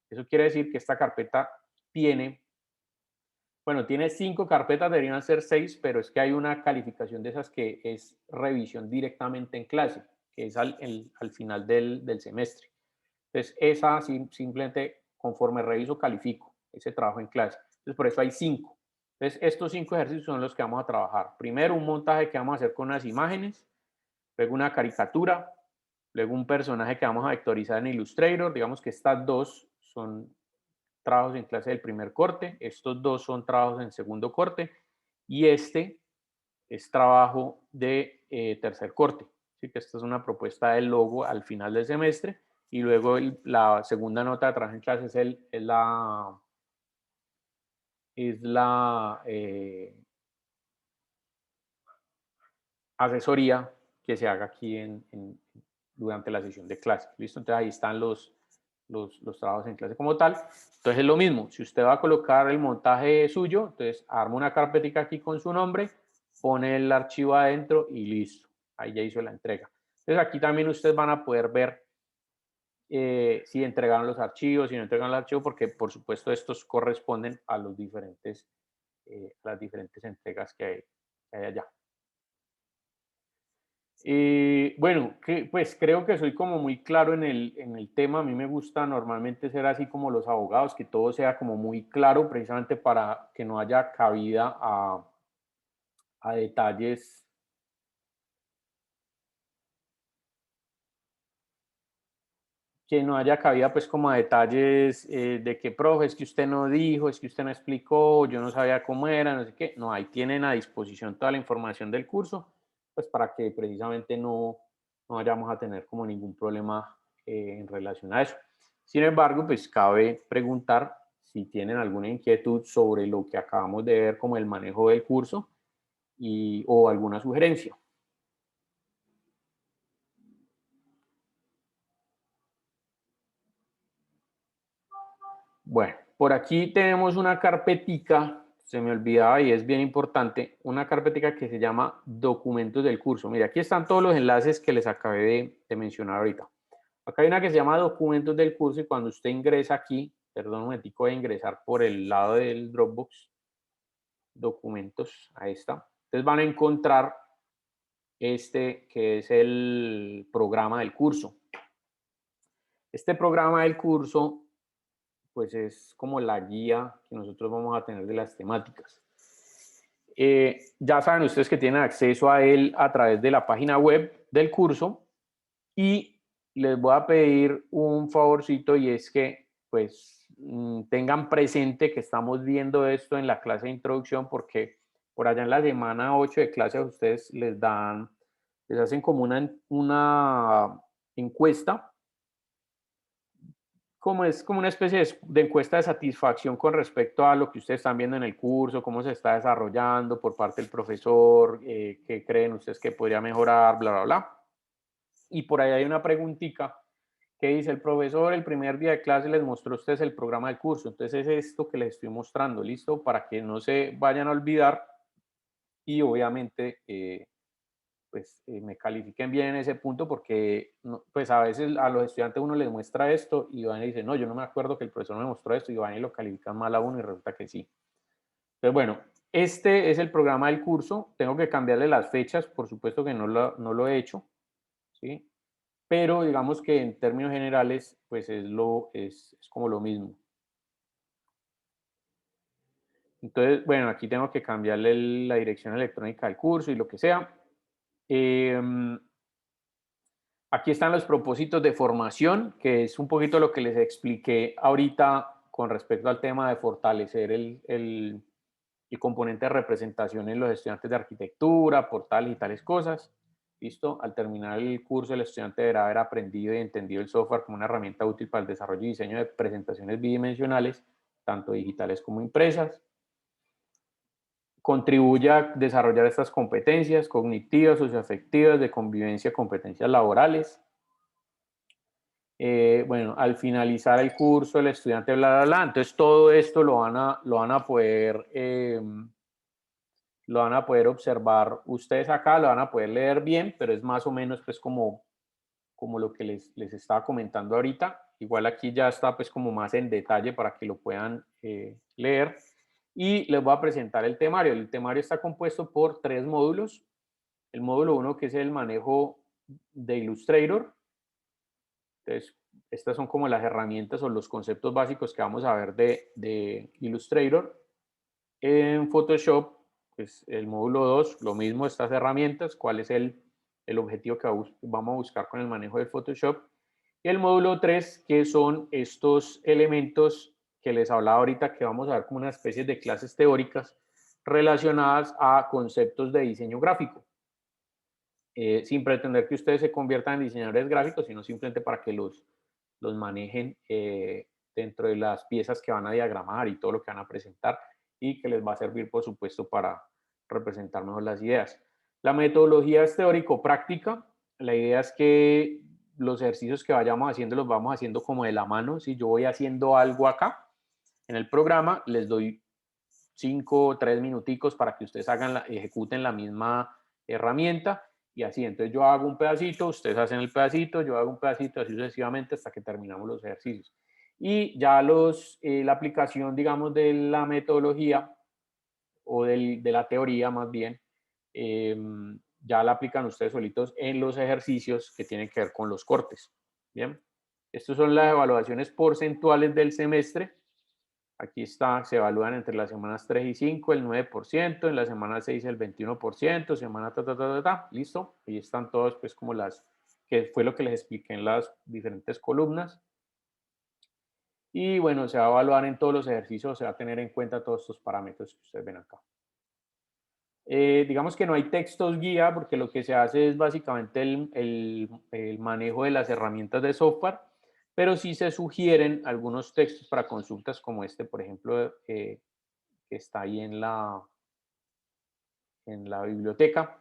S1: Eso quiere decir que esta carpeta tiene 5 carpetas, deberían ser 6, pero es que hay una calificación de esas que es revisión directamente en clase, que es al final del semestre. Entonces, esa simplemente conforme reviso, califico ese trabajo en clase. Entonces, por eso hay 5. Entonces, estos 5 ejercicios son los que vamos a trabajar. Primero, un montaje que vamos a hacer con unas imágenes, luego una caricatura, luego un personaje que vamos a vectorizar en Illustrator. Digamos que estas 2 son trabajos en clase del primer corte, estos 2 son trabajos en segundo corte y este es trabajo de tercer corte. Así que esta es una propuesta del logo al final del semestre y luego la segunda nota de trabajo en clase es la asesoría que se haga aquí durante la sesión de clase. ¿Listo? Entonces ahí están los trabajos en clase como tal. Entonces es lo mismo, si usted va a colocar el montaje suyo, entonces arma una carpetica aquí con su nombre, pone el archivo adentro y listo. Ahí ya hizo la entrega. Entonces aquí también ustedes van a poder ver si entregaron los archivos, si no entregaron el archivo, porque por supuesto estos corresponden a las diferentes entregas que hay allá. Bueno, pues creo que soy como muy claro en el tema. A mí me gusta normalmente ser así como los abogados, que todo sea como muy claro, precisamente para que no haya cabida a detalles, que no haya cabida pues como a detalles de que, profe, es que usted no dijo, es que usted no explicó, yo no sabía cómo era, no sé qué. No, ahí tienen a disposición toda la información del curso, pues para que precisamente no vayamos a tener como ningún problema en relación a eso. Sin embargo, pues cabe preguntar si tienen alguna inquietud sobre lo que acabamos de ver como el manejo del curso o alguna sugerencia. Bueno, por aquí tenemos una carpetica, se me olvidaba y es bien importante, una carpetica que se llama documentos del curso. Mira, aquí están todos los enlaces que les acabé de mencionar ahorita. Acá hay una que se llama documentos del curso y cuando usted ingresa aquí, perdón un momentico, voy a ingresar por el lado del Dropbox, documentos, ahí está. Entonces van a encontrar este que es el programa del curso. Este programa del curso pues es como la guía que nosotros vamos a tener de las temáticas. Ya saben ustedes que tienen acceso a él a través de la página web del curso y les voy a pedir un favorcito y es que pues tengan presente que estamos viendo esto en la clase de introducción porque por allá en la semana 8 de clase a ustedes les hacen como una encuesta como es como una especie de encuesta de satisfacción con respecto a lo que ustedes están viendo en el curso, cómo se está desarrollando por parte del profesor, qué creen ustedes que podría mejorar, bla, bla, bla. Y por ahí hay una preguntita que dice, el profesor el primer día de clase les mostró a ustedes el programa del curso, entonces es esto que les estoy mostrando, ¿listo? Para que no se vayan a olvidar y obviamente pues me califiquen bien en ese punto porque pues a veces a los estudiantes uno les muestra esto y van y dicen, no, yo no me acuerdo que el profesor me mostró esto y van y lo califican mal a uno y resulta que sí. Entonces, bueno, este es el programa del curso. Tengo que cambiarle las fechas, por supuesto que no lo he hecho, ¿sí? Pero digamos que en términos generales, pues es como lo mismo. Entonces, bueno, aquí tengo que cambiarle la dirección electrónica del curso y lo que sea. Eh, Aquí están los propósitos de formación, que es un poquito lo que les expliqué ahorita con respecto al tema de fortalecer el componente de representación en los estudiantes de arquitectura, portales y tales cosas. ¿Listo? Al terminar el curso, el estudiante deberá haber aprendido y entendido el software como una herramienta útil para el desarrollo y diseño de presentaciones bidimensionales, tanto digitales como impresas. Contribuye a desarrollar estas competencias cognitivas, socioafectivas, de convivencia, competencias laborales. Bueno, al finalizar el curso, el estudiante, bla, bla, bla. Entonces, todo esto lo van a poder observar ustedes acá, lo van a poder leer bien, pero es más o menos pues como lo que les estaba comentando ahorita. Igual aquí ya está pues como más en detalle para que lo puedan leer. Y les voy a presentar el temario. El temario está compuesto por 3 módulos. El módulo 1 que es el manejo de Illustrator. Entonces, estas son como las herramientas o los conceptos básicos que vamos a ver de Illustrator. En Photoshop, pues el módulo 2, lo mismo, estas herramientas, cuál es el objetivo que vamos a buscar con el manejo de Photoshop. Y el módulo 3, que son estos elementos que les hablaba ahorita, que vamos a ver como una especie de clases teóricas relacionadas a conceptos de diseño gráfico. Sin pretender que ustedes se conviertan en diseñadores gráficos, sino simplemente para que los manejen dentro de las piezas que van a diagramar y todo lo que van a presentar y que les va a servir, por supuesto, para representar mejor las ideas. La metodología es teórico-práctica. La idea es que los ejercicios que vayamos haciendo los vamos haciendo como de la mano. Si yo voy haciendo algo acá en el programa, les doy 5 o 3 minuticos para que ustedes ejecuten la misma herramienta y así. Entonces yo hago un pedacito, ustedes hacen el pedacito, yo hago un pedacito, así sucesivamente hasta que terminamos los ejercicios. Y ya la aplicación, digamos, de la metodología o de la teoría más bien, ya la aplican ustedes solitos en los ejercicios que tienen que ver con los cortes. Bien, estas son las evaluaciones porcentuales del semestre. Aquí está, se evalúan entre las semanas 3 y 5 el 9%, en la semana 6 el 21%, semana listo. Ahí están todos, pues como que fue lo que les expliqué en las diferentes columnas. Y bueno, se va a evaluar en todos los ejercicios, se va a tener en cuenta todos estos parámetros que ustedes ven acá. Digamos que no hay textos guía porque lo que se hace es básicamente el manejo de las herramientas de software, pero sí se sugieren algunos textos para consultas como este, por ejemplo, que está ahí en la biblioteca.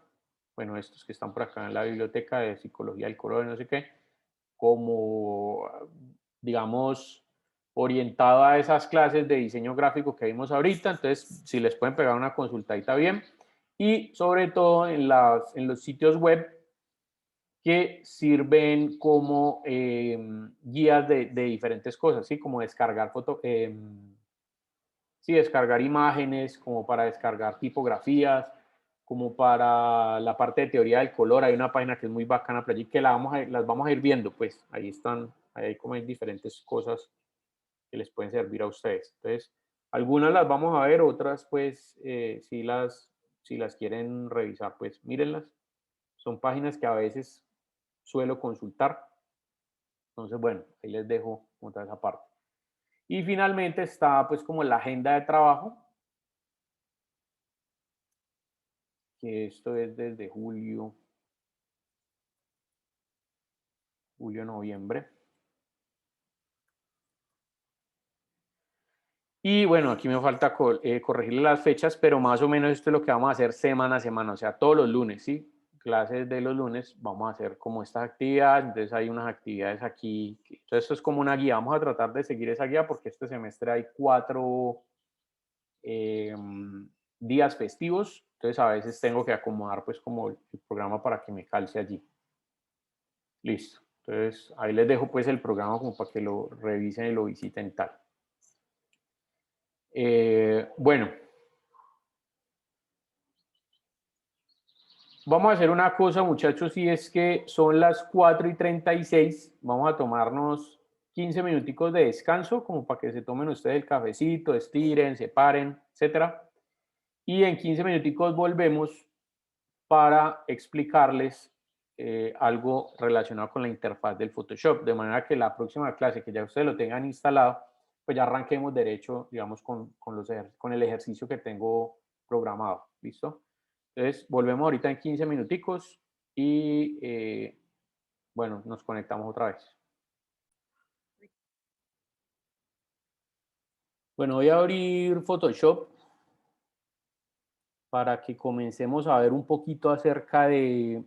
S1: Bueno, estos que están por acá en la biblioteca de psicología del color, no sé qué, como, digamos, orientado a esas clases de diseño gráfico que vimos ahorita. Entonces, si les pueden pegar una consultadita bien. Y sobre todo en los sitios web que sirven como guías de diferentes cosas, ¿sí? Como descargar sí, descargar imágenes, como para descargar tipografías, como para la parte de teoría del color. Hay una página que es muy bacana por allí que las vamos a ir viendo, pues ahí están, ahí hay como hay diferentes cosas que les pueden servir a ustedes. Entonces, algunas las vamos a ver, otras pues si las quieren revisar, pues mírenlas. Son páginas que a veces suelo consultar. Entonces, bueno, ahí les dejo toda esa parte. Y finalmente está pues como la agenda de trabajo, que esto es desde noviembre. Y bueno, aquí me falta corregirle las fechas, pero más o menos esto es lo que vamos a hacer semana a semana, o sea, todos los lunes, ¿sí? Clases de los lunes, vamos a hacer como estas actividades, entonces hay unas actividades aquí, entonces esto es como una guía, vamos a tratar de seguir esa guía porque este semestre hay 4 días festivos, entonces a veces tengo que acomodar pues como el programa para que me calce allí. Listo, entonces ahí les dejo pues el programa como para que lo revisen y lo visiten y tal. Bueno, vamos a hacer una cosa, muchachos, y es que son las 4:36. Vamos a tomarnos 15 minuticos de descanso, como para que se tomen ustedes el cafecito, estiren, se paren, etcétera. Y en 15 minuticos volvemos para explicarles algo relacionado con la interfaz del Photoshop, de manera que la próxima clase que ya ustedes lo tengan instalado, pues ya arranquemos derecho, digamos, con el ejercicio que tengo programado. ¿Listo? Entonces, volvemos ahorita en 15 minuticos y, bueno, nos conectamos otra vez. Bueno, voy a abrir Photoshop para que comencemos a ver un poquito acerca de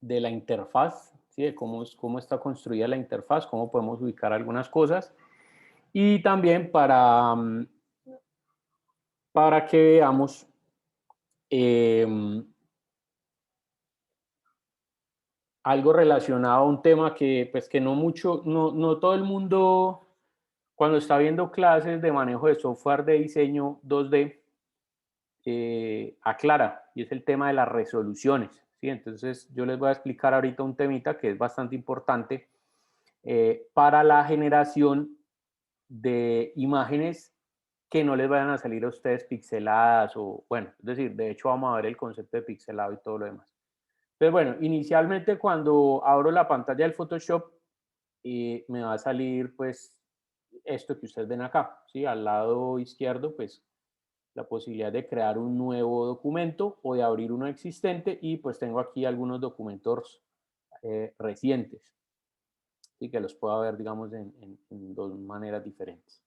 S1: la interfaz, ¿sí? De cómo está construida la interfaz, cómo podemos ubicar algunas cosas. Y también para que veamos algo relacionado a un tema que, pues, que no todo el mundo, cuando está viendo clases de manejo de software de diseño 2D, aclara, y es el tema de las resoluciones, ¿sí? Entonces, yo les voy a explicar ahorita un temita que es bastante importante para la generación de imágenes que no les vayan a salir a ustedes pixeladas o, bueno, es decir, de hecho vamos a ver el concepto de pixelado y todo lo demás. Entonces, bueno, inicialmente cuando abro la pantalla del Photoshop, me va a salir pues esto que ustedes ven acá, ¿sí? Al lado izquierdo, pues la posibilidad de crear un nuevo documento o de abrir uno existente, y pues tengo aquí algunos documentos recientes, y que los puedo ver, digamos, en dos maneras diferentes.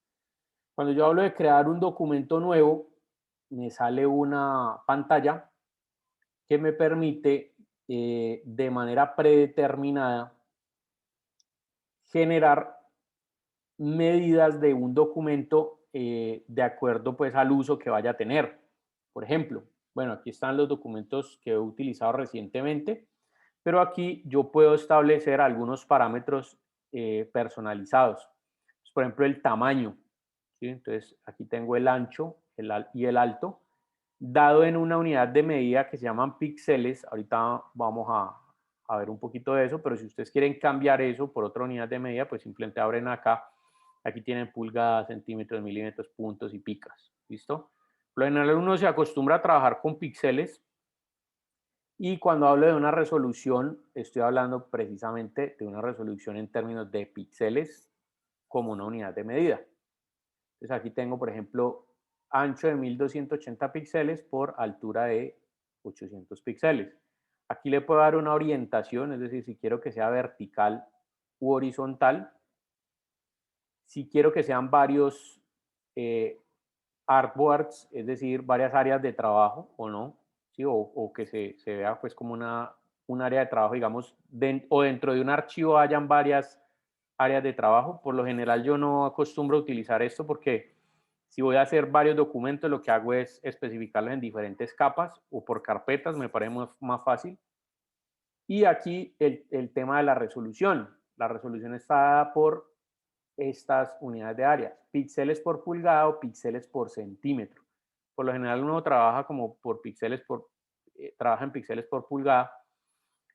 S1: Cuando yo hablo de crear un documento nuevo, me sale una pantalla que me permite de manera predeterminada generar medidas de un documento de acuerdo pues al uso que vaya a tener. Por ejemplo, bueno, aquí están los documentos que he utilizado recientemente, pero aquí yo puedo establecer algunos parámetros personalizados. Por ejemplo, el tamaño, ¿sí? Entonces, aquí tengo el ancho y el alto, dado en una unidad de medida que se llaman píxeles. Ahorita vamos a ver un poquito de eso, pero si ustedes quieren cambiar eso por otra unidad de medida, pues simplemente abren acá. Aquí tienen pulgadas, centímetros, milímetros, puntos y picas. ¿Listo? Por lo general uno se acostumbra a trabajar con píxeles, y cuando hablo de una resolución, estoy hablando precisamente de una resolución en términos de píxeles como una unidad de medida. Entonces aquí tengo, por ejemplo, ancho de 1280 píxeles por altura de 800 píxeles. Aquí le puedo dar una orientación, es decir, si quiero que sea vertical u horizontal. Si quiero que sean varios artboards, es decir, varias áreas de trabajo o no, ¿sí? O que se vea pues como un área de trabajo, digamos, o dentro de un archivo hayan varias áreas de trabajo. Por lo general yo no acostumbro a utilizar esto porque si voy a hacer varios documentos, lo que hago es especificarlos en diferentes capas o por carpetas, me parece más fácil. Y aquí el tema de la resolución. La resolución está dada por estas unidades de área, píxeles por pulgada o píxeles por centímetro. Por lo general uno trabaja como por píxeles trabaja en píxeles por pulgada,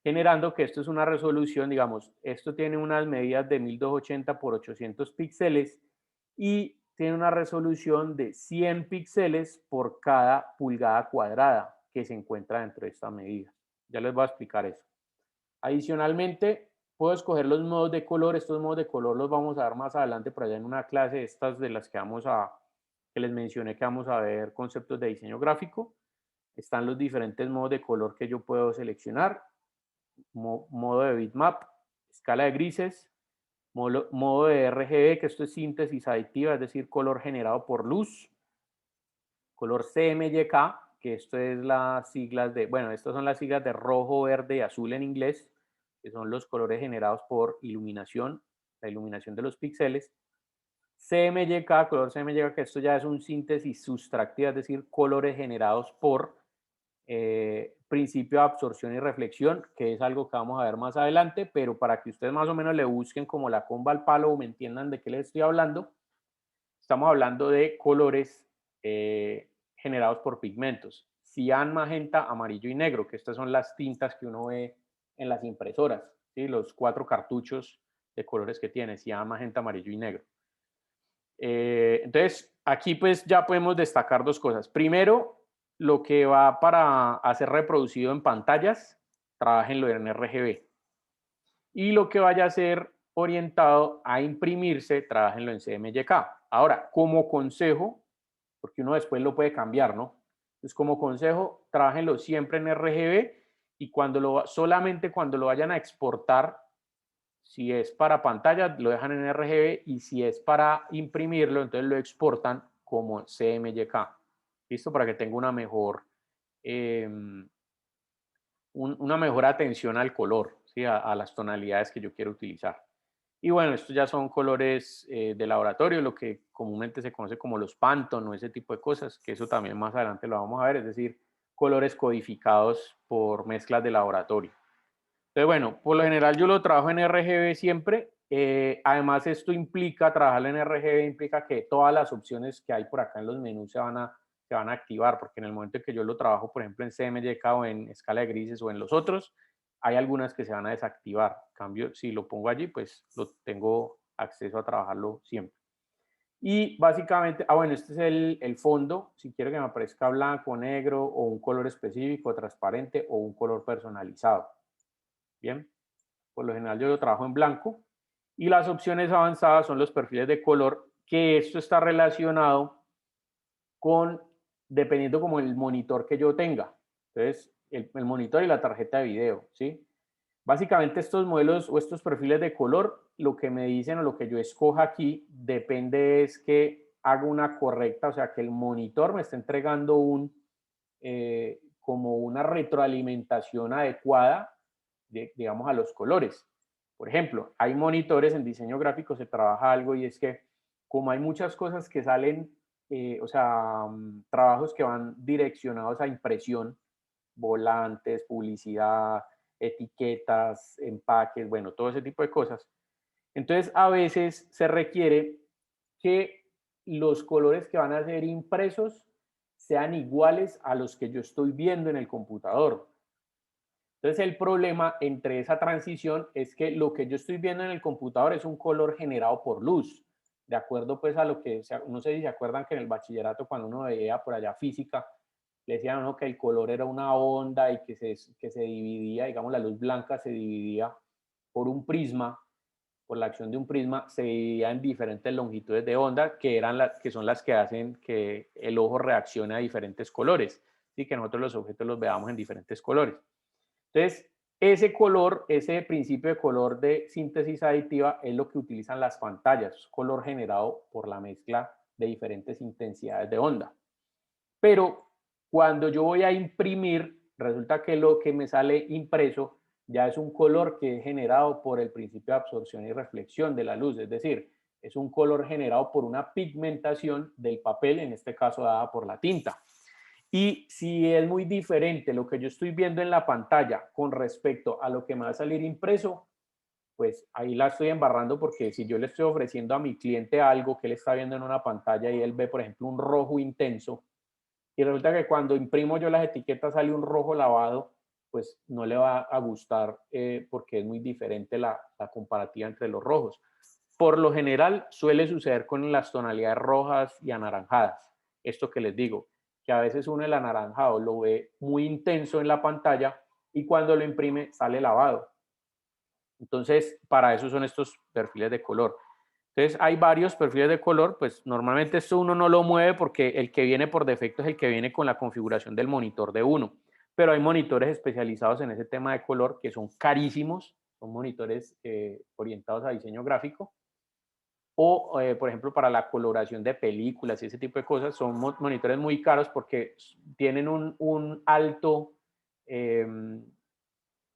S1: generando que esto es una resolución, digamos, esto tiene unas medidas de 1280 por 800 píxeles y tiene una resolución de 100 píxeles por cada pulgada cuadrada que se encuentra dentro de esta medida. Ya les voy a explicar eso. Adicionalmente, puedo escoger los modos de color. Estos modos de color los vamos a ver más adelante por allá en una clase, estas de las que que les mencioné que vamos a ver conceptos de diseño gráfico. Están los diferentes modos de color que yo puedo seleccionar. Modo de bitmap, escala de grises, modo de RGB, que esto es síntesis aditiva, es decir, color generado por luz. Color CMYK, que esto es las siglas de, bueno, estas son las siglas de rojo, verde y azul en inglés, que son los colores generados por iluminación, la iluminación de los píxeles. CMYK, color CMYK, que esto ya es un síntesis sustractiva, es decir, colores generados por principio de absorción y reflexión, que es algo que vamos a ver más adelante, pero para que ustedes más o menos le busquen como la comba al palo o me entiendan de qué les estoy hablando, estamos hablando de colores generados por pigmentos. Cian, magenta, amarillo y negro, que estas son las tintas que uno ve en las impresoras, ¿sí? Los 4 cartuchos de colores que tiene, cian, magenta, amarillo y negro. Entonces, aquí pues ya podemos destacar 2 cosas. Primero, lo que va para ser reproducido en pantallas, trabajenlo en RGB. Y lo que vaya a ser orientado a imprimirse, trabajenlo en CMYK. Ahora, como consejo, porque uno después lo puede cambiar, ¿no? Entonces, como consejo, trabajenlo siempre en RGB y solamente cuando lo vayan a exportar, si es para pantalla, lo dejan en RGB y si es para imprimirlo, entonces lo exportan como CMYK. ¿Listo? Para que tenga una mejor atención al color, ¿sí? A las tonalidades que yo quiero utilizar. Y bueno, estos ya son colores de laboratorio, lo que comúnmente se conoce como los Pantone o ese tipo de cosas, que eso también más adelante lo vamos a ver, es decir, colores codificados por mezclas de laboratorio. Entonces, bueno, por lo general yo lo trabajo en RGB siempre. Además, esto implica, trabajarlo en RGB implica que todas las opciones que hay por acá en los menús se van a activar, porque en el momento en que yo lo trabajo, por ejemplo, en CMYK o en escala de grises o en los otros, hay algunas que se van a desactivar. En cambio, si lo pongo allí, pues lo tengo acceso a trabajarlo siempre. Y básicamente, bueno, este es el fondo. Si quiero que me aparezca blanco, negro o un color específico, transparente o un color personalizado. Bien, por lo general yo lo trabajo en blanco. Y las opciones avanzadas son los perfiles de color, que esto está relacionado con, dependiendo como el monitor que yo tenga. Entonces, el monitor y la tarjeta de video, ¿sí? Básicamente estos modelos o estos perfiles de color, lo que me dicen o lo que yo escoja aquí, depende es que haga una correcta, o sea, que el monitor me esté entregando como una retroalimentación adecuada, digamos, a los colores. Por ejemplo, hay monitores en diseño gráfico, se trabaja algo y es que como hay muchas cosas que salen, o sea, trabajos que van direccionados a impresión, volantes, publicidad, etiquetas, empaques, bueno, todo ese tipo de cosas. Entonces, a veces se requiere que los colores que van a ser impresos sean iguales a los que yo estoy viendo en el computador. Entonces el problema entre esa transición es que lo que yo estoy viendo en el computador es un color generado por luz, de acuerdo pues a lo que, no sé si se acuerdan que en el bachillerato cuando uno veía por allá física, le decían a uno que el color era una onda y que se dividía, digamos la luz blanca se dividía por un prisma, por la acción de un prisma, se dividía en diferentes longitudes de onda que son las que hacen que el ojo reaccione a diferentes colores, y que nosotros los objetos los veamos en diferentes colores. Entonces, ese color, ese principio de color de síntesis aditiva es lo que utilizan las pantallas, color generado por la mezcla de diferentes intensidades de onda. Pero cuando yo voy a imprimir, resulta que lo que me sale impreso ya es un color que es generado por el principio de absorción y reflexión de la luz, es decir, es un color generado por una pigmentación del papel, en este caso dada por la tinta. Y si es muy diferente lo que yo estoy viendo en la pantalla con respecto a lo que me va a salir impreso, pues ahí la estoy embarrando, porque si yo le estoy ofreciendo a mi cliente algo que él está viendo en una pantalla y él ve, por ejemplo, un rojo intenso, y resulta que cuando imprimo yo las etiquetas sale un rojo lavado, pues no le va a gustar porque es muy diferente la comparativa entre los rojos. Por lo general suele suceder con las tonalidades rojas y anaranjadas. Esto que les digo, que a veces uno el anaranjado lo ve muy intenso en la pantalla y cuando lo imprime sale lavado. Entonces, para eso son estos perfiles de color. Entonces, hay varios perfiles de color, pues normalmente esto uno no lo mueve porque el que viene por defecto es el que viene con la configuración del monitor de uno. Pero hay monitores especializados en ese tema de color que son carísimos, son monitores orientados a diseño gráfico. O, por ejemplo, para la coloración de películas y ese tipo de cosas, son monitores muy caros porque tienen un alto, eh,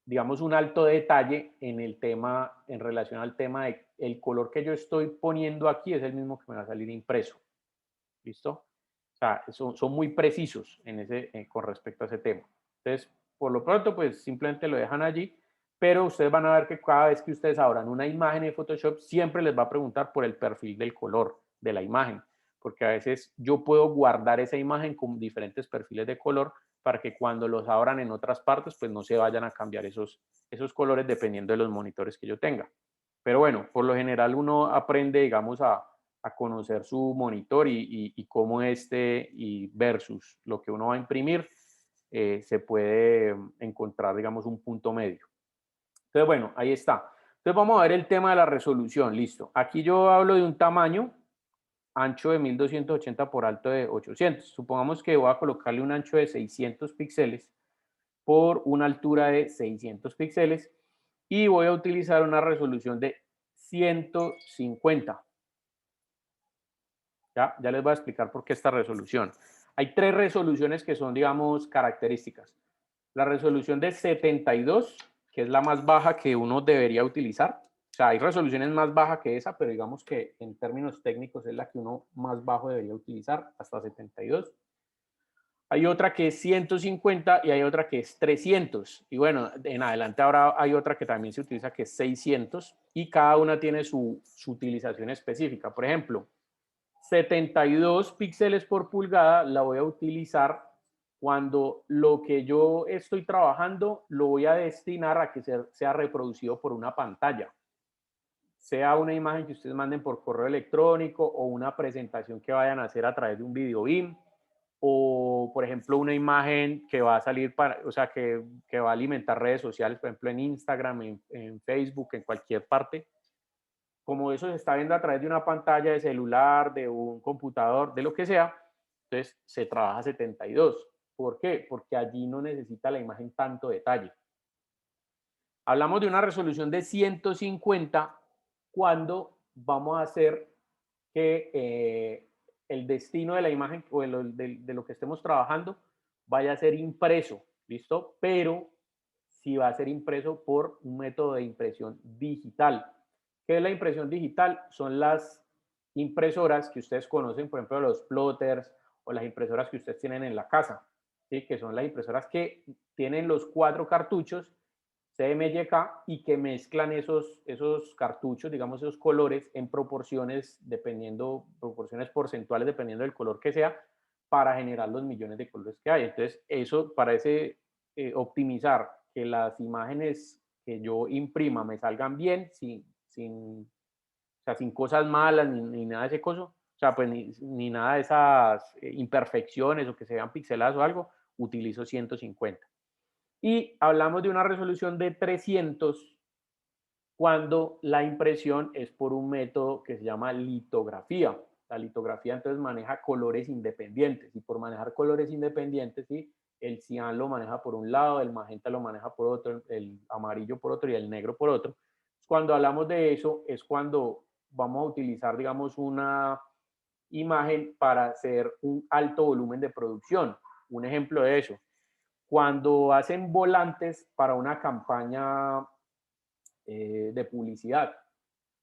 S1: digamos, un alto detalle en el tema, en relación al tema de el color que yo estoy poniendo aquí es el mismo que me va a salir impreso. ¿Listo? O sea, son muy precisos en con respecto a ese tema. Entonces, por lo pronto, pues simplemente lo dejan allí, pero ustedes van a ver que cada vez que ustedes abran una imagen en Photoshop, siempre les va a preguntar por el perfil del color de la imagen, porque a veces yo puedo guardar esa imagen con diferentes perfiles de color para que cuando los abran en otras partes, pues no se vayan a cambiar esos colores dependiendo de los monitores que yo tenga. Pero bueno, por lo general uno aprende, digamos, a conocer su monitor y cómo y versus lo que uno va a imprimir, se puede encontrar, digamos, un punto medio. Entonces, bueno, ahí está. Entonces vamos a ver el tema de la resolución. Listo. Aquí yo hablo de un tamaño ancho de 1280 por alto de 800. Supongamos que voy a colocarle un ancho de 600 píxeles por una altura de 600 píxeles y voy a utilizar una resolución de 150. Ya les voy a explicar por qué esta resolución. Hay tres resoluciones que son, digamos, características. La resolución de 72, que es la más baja que uno debería utilizar. O sea, hay resoluciones más bajas que esa, pero digamos que en términos técnicos es la que uno más bajo debería utilizar, hasta 72. Hay otra que es 150 y hay otra que es 300. Y bueno, en adelante ahora hay otra que también se utiliza que es 600 y cada una tiene su utilización específica. Por ejemplo, 72 píxeles por pulgada la voy a utilizar cuando lo que yo estoy trabajando lo voy a destinar a que sea reproducido por una pantalla. Sea una imagen que ustedes manden por correo electrónico o una presentación que vayan a hacer a través de un video BIM o, por ejemplo, una imagen que va a salir o sea, que va a alimentar redes sociales, por ejemplo, en Instagram, en Facebook, en cualquier parte. Como eso se está viendo a través de una pantalla de celular, de un computador, de lo que sea, entonces se trabaja a 72. ¿Por qué? Porque allí no necesita la imagen tanto detalle. Hablamos de una resolución de 150 cuando vamos a hacer que el destino de la imagen o de lo que estemos trabajando vaya a ser impreso, ¿listo? Pero si va a ser impreso por un método de impresión digital. ¿Qué es la impresión digital? Son las impresoras que ustedes conocen, por ejemplo, los plotters o las impresoras que ustedes tienen en la casa, ¿sí? Que son las impresoras que tienen los 4 cartuchos CMYK y que mezclan esos cartuchos, digamos esos colores en proporciones porcentuales dependiendo del color que sea, para generar los millones de colores que hay. Entonces, eso parece optimizar que las imágenes que yo imprima me salgan bien, o sea, sin cosas malas ni nada de ese coso, o sea, pues ni nada de esas imperfecciones o que se vean pixeladas o algo, utilizo 150. Y hablamos de una resolución de 300 cuando la impresión es por un método que se llama litografía. La litografía entonces maneja colores independientes, y por manejar colores independientes, ¿sí? El cian lo maneja por un lado, el magenta lo maneja por otro, el amarillo por otro y el negro por otro. Cuando hablamos de eso es cuando vamos a utilizar, digamos, una imagen para hacer un alto volumen de producción. Un ejemplo de eso, cuando hacen volantes para una campaña de publicidad.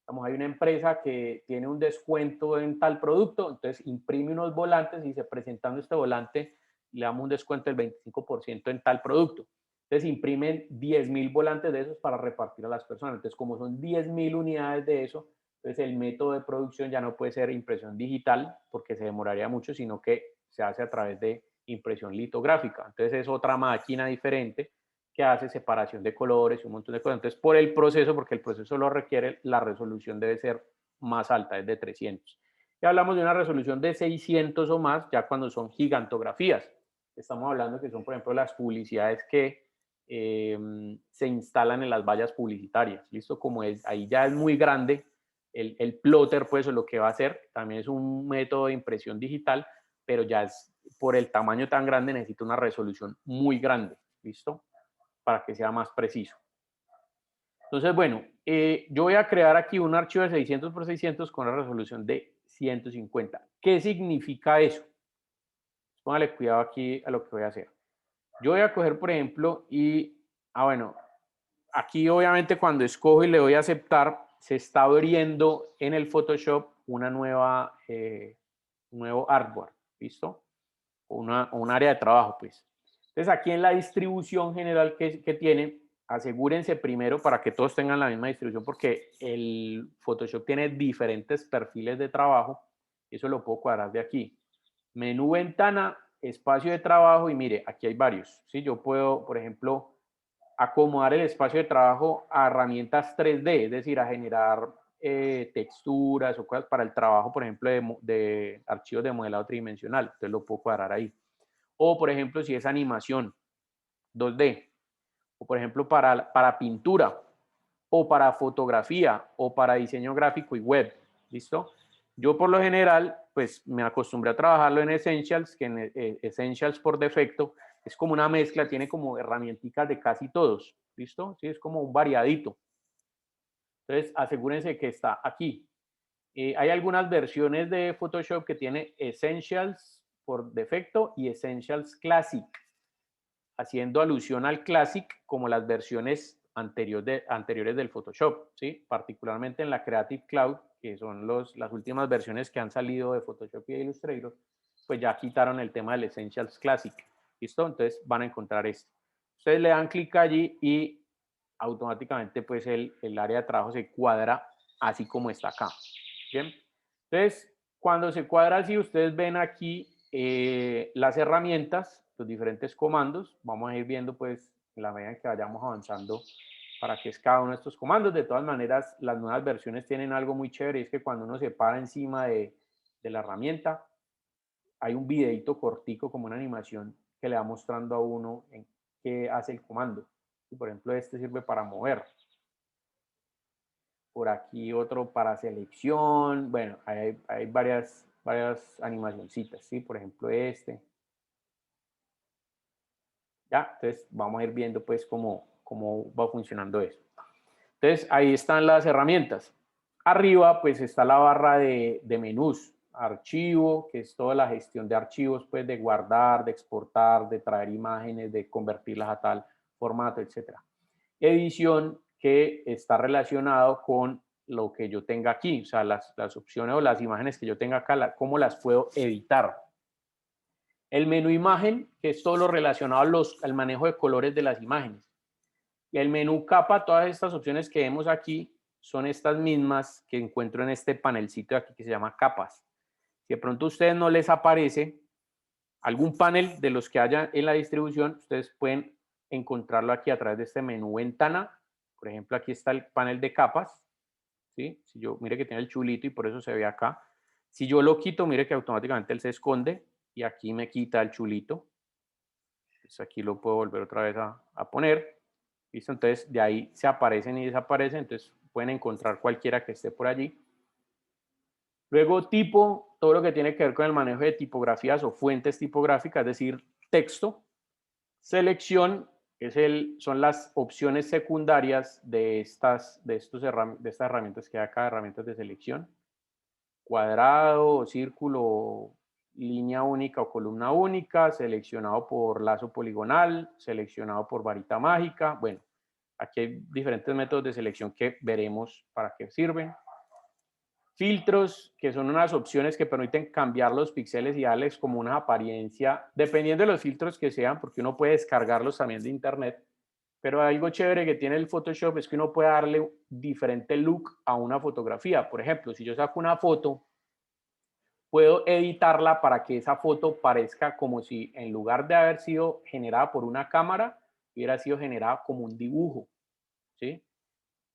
S1: Vamos, hay una empresa que tiene un descuento en tal producto, entonces imprime unos volantes y dice, presentando este volante, le damos un descuento del 25% en tal producto. Entonces imprimen 10.000 volantes de esos para repartir a las personas. Entonces, como son 10.000 unidades de eso, entonces el método de producción ya no puede ser impresión digital, porque se demoraría mucho, sino que se hace a través de impresión litográfica. Entonces es otra máquina diferente que hace separación de colores y un montón de cosas. Entonces, por el proceso, porque el proceso lo requiere, la resolución debe ser más alta, es de 300. Y hablamos de una resolución de 600 o más, ya cuando son gigantografías. Estamos hablando que son, por ejemplo, las publicidades que se instalan en las vallas publicitarias. ¿Listo? Como es, ahí ya es muy grande, el plotter, pues, lo que va a hacer, también es un método de impresión digital, pero ya es por el tamaño tan grande, necesita una resolución muy grande. ¿Listo? Para que sea más preciso. Entonces, bueno, yo voy a crear aquí un archivo de 600 por 600 con la resolución de 150. ¿Qué significa eso? Póngale cuidado aquí a lo que voy a hacer. Yo voy a coger, por ejemplo, bueno, aquí obviamente cuando escojo y le doy a aceptar, se está abriendo en el Photoshop una nueva, un nuevo artboard, ¿listo? Un área de trabajo, pues. Entonces, aquí en la distribución general que tiene, asegúrense primero para que todos tengan la misma distribución, porque el Photoshop tiene diferentes perfiles de trabajo. Eso lo puedo cuadrar de aquí. Menú, ventana, espacio de trabajo, y mire, aquí hay varios. ¿Sí? Yo puedo, por ejemplo, acomodar el espacio de trabajo a herramientas 3D, es decir, a generar texturas o cosas para el trabajo, por ejemplo, de archivos de modelado tridimensional. Entonces lo puedo cuadrar ahí. O, por ejemplo, si es animación 2D, o por ejemplo para pintura, o para fotografía, o para diseño gráfico y web. ¿Listo? Yo por lo general, pues me acostumbré a trabajarlo en Essentials, que en Essentials por defecto es como una mezcla, tiene como herramientas de casi todos. ¿Listo? Sí, es como un variadito. Entonces, asegúrense que está aquí. Hay algunas versiones de Photoshop que tiene Essentials por defecto y Essentials Classic, haciendo alusión al Classic como las versiones anteriores del Photoshop, ¿sí? Particularmente en la Creative Cloud, que son las últimas versiones que han salido de Photoshop y de Illustrator, pues ya quitaron el tema del Essentials Classic. ¿Listo? Entonces van a encontrar esto. Ustedes le dan clic allí y automáticamente pues el área de trabajo se cuadra así como está acá. Bien. Entonces, cuando se cuadra así, ustedes ven aquí las herramientas, los diferentes comandos. Vamos a ir viendo pues en la medida en que vayamos avanzando para qué es cada uno de estos comandos. De todas maneras, las nuevas versiones tienen algo muy chévere, y es que cuando uno se para encima de la herramienta, hay un videito cortico como una animación que le va mostrando a uno en qué hace el comando. Y por ejemplo, este sirve para mover. Por aquí otro para selección. Bueno, hay varias animacioncitas, ¿sí? Por ejemplo, este. Ya, entonces vamos a ir viendo pues cómo va funcionando eso. Entonces, ahí están las herramientas. Arriba, pues, está la barra de menús. Archivo, que es toda la gestión de archivos, pues, de guardar, de exportar, de traer imágenes, de convertirlas a tal formato, etc. Edición, que está relacionado con lo que yo tenga aquí, o sea, las opciones o las imágenes que yo tenga acá, cómo las puedo editar. El menú imagen, que es todo lo relacionado al manejo de colores de las imágenes. Y el menú capa, todas estas opciones que vemos aquí son estas mismas que encuentro en este panelcito de aquí que se llama capas. Si de pronto a ustedes no les aparece, algún panel de los que haya en la distribución, ustedes pueden encontrarlo aquí a través de este menú ventana. Por ejemplo, aquí está el panel de capas, ¿sí? Si yo, mire que tiene el chulito y por eso se ve acá. Si yo lo quito, mire que automáticamente él se esconde y aquí me quita el chulito. Entonces aquí lo puedo volver otra vez a poner. ¿Listo? Entonces de ahí se aparecen y desaparecen, entonces pueden encontrar cualquiera que esté por allí. Luego tipo, todo lo que tiene que ver con el manejo de tipografías o fuentes tipográficas, es decir, texto. Selección son las opciones secundarias de estas herramientas que hay acá, herramientas de selección. Cuadrado, círculo, línea única o columna única, seleccionado por lazo poligonal, seleccionado por varita mágica. Bueno, aquí hay diferentes métodos de selección que veremos para qué sirven. Filtros, que son unas opciones que permiten cambiar los píxeles y darles como una apariencia, dependiendo de los filtros que sean, porque uno puede descargarlos también de internet. Pero algo chévere que tiene el Photoshop es que uno puede darle diferente look a una fotografía. Por ejemplo, si yo saco una foto, puedo editarla para que esa foto parezca como si en lugar de haber sido generada por una cámara, hubiera sido generada como un dibujo, ¿sí?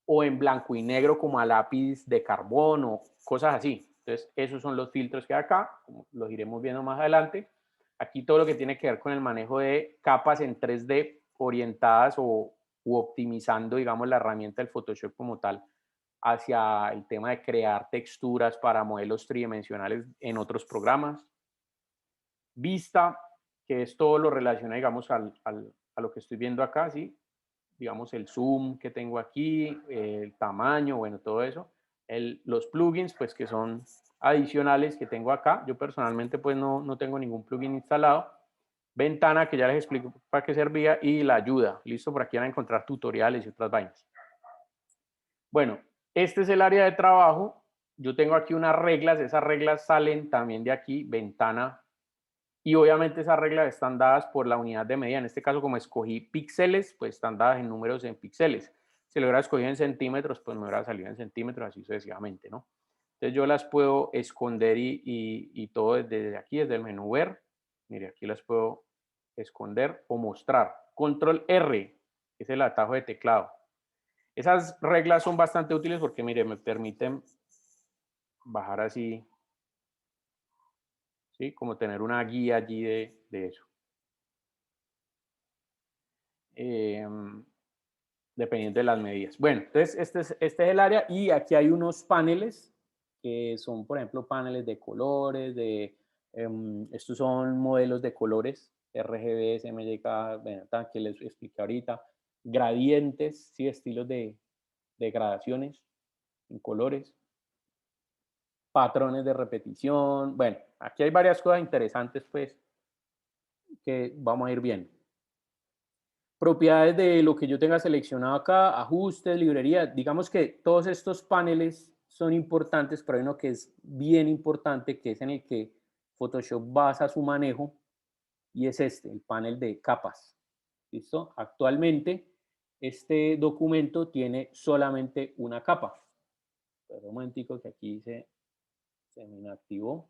S1: O en blanco y negro como a lápiz de carbón o cosas así. Entonces, esos son los filtros que hay acá, como los iremos viendo más adelante. Aquí todo lo que tiene que ver con el manejo de capas en 3D orientadas u optimizando, digamos, la herramienta del Photoshop como tal hacia el tema de crear texturas para modelos tridimensionales en otros programas. Vista, que es todo lo relacionado, digamos, a lo que estoy viendo acá, ¿sí? Digamos, el zoom que tengo aquí, el tamaño, bueno, todo eso. Los plugins, pues, que son adicionales que tengo acá. Yo personalmente, pues, no tengo ningún plugin instalado. Ventana, que ya les explico para qué servía, y la ayuda. Listo, por aquí van a encontrar tutoriales y otras vainas. Bueno, este es el área de trabajo. Yo tengo aquí unas reglas. Esas reglas salen también de aquí, ventana. Y obviamente esas reglas están dadas por la unidad de medida. En este caso, como escogí píxeles, pues están dadas en números en píxeles. Si lo hubiera escogido en centímetros, pues me hubiera salido en centímetros, así sucesivamente, ¿no? Entonces yo las puedo esconder y todo desde aquí, desde el menú ver. Mire, aquí las puedo esconder o mostrar. Control R, que es el atajo de teclado. Esas reglas son bastante útiles porque, mire, me permiten bajar así, ¿sí? Como tener una guía allí de eso. Dependiendo de las medidas. Bueno, entonces este es el área y aquí hay unos paneles que son, por ejemplo, paneles de colores, estos son modelos de colores, RGB, SMYK, bueno, que les expliqué ahorita, gradientes, sí, estilos de gradaciones en colores, patrones de repetición, bueno, aquí hay varias cosas interesantes, pues, que vamos a ir viendo. Propiedades de lo que yo tenga seleccionado acá, ajustes, librería. Digamos que todos estos paneles son importantes, pero hay uno que es bien importante, que es en el que Photoshop basa su manejo, y es este, el panel de capas. ¿Listo? Actualmente, este documento tiene solamente una capa. Pero un momentico que aquí se me inactivó.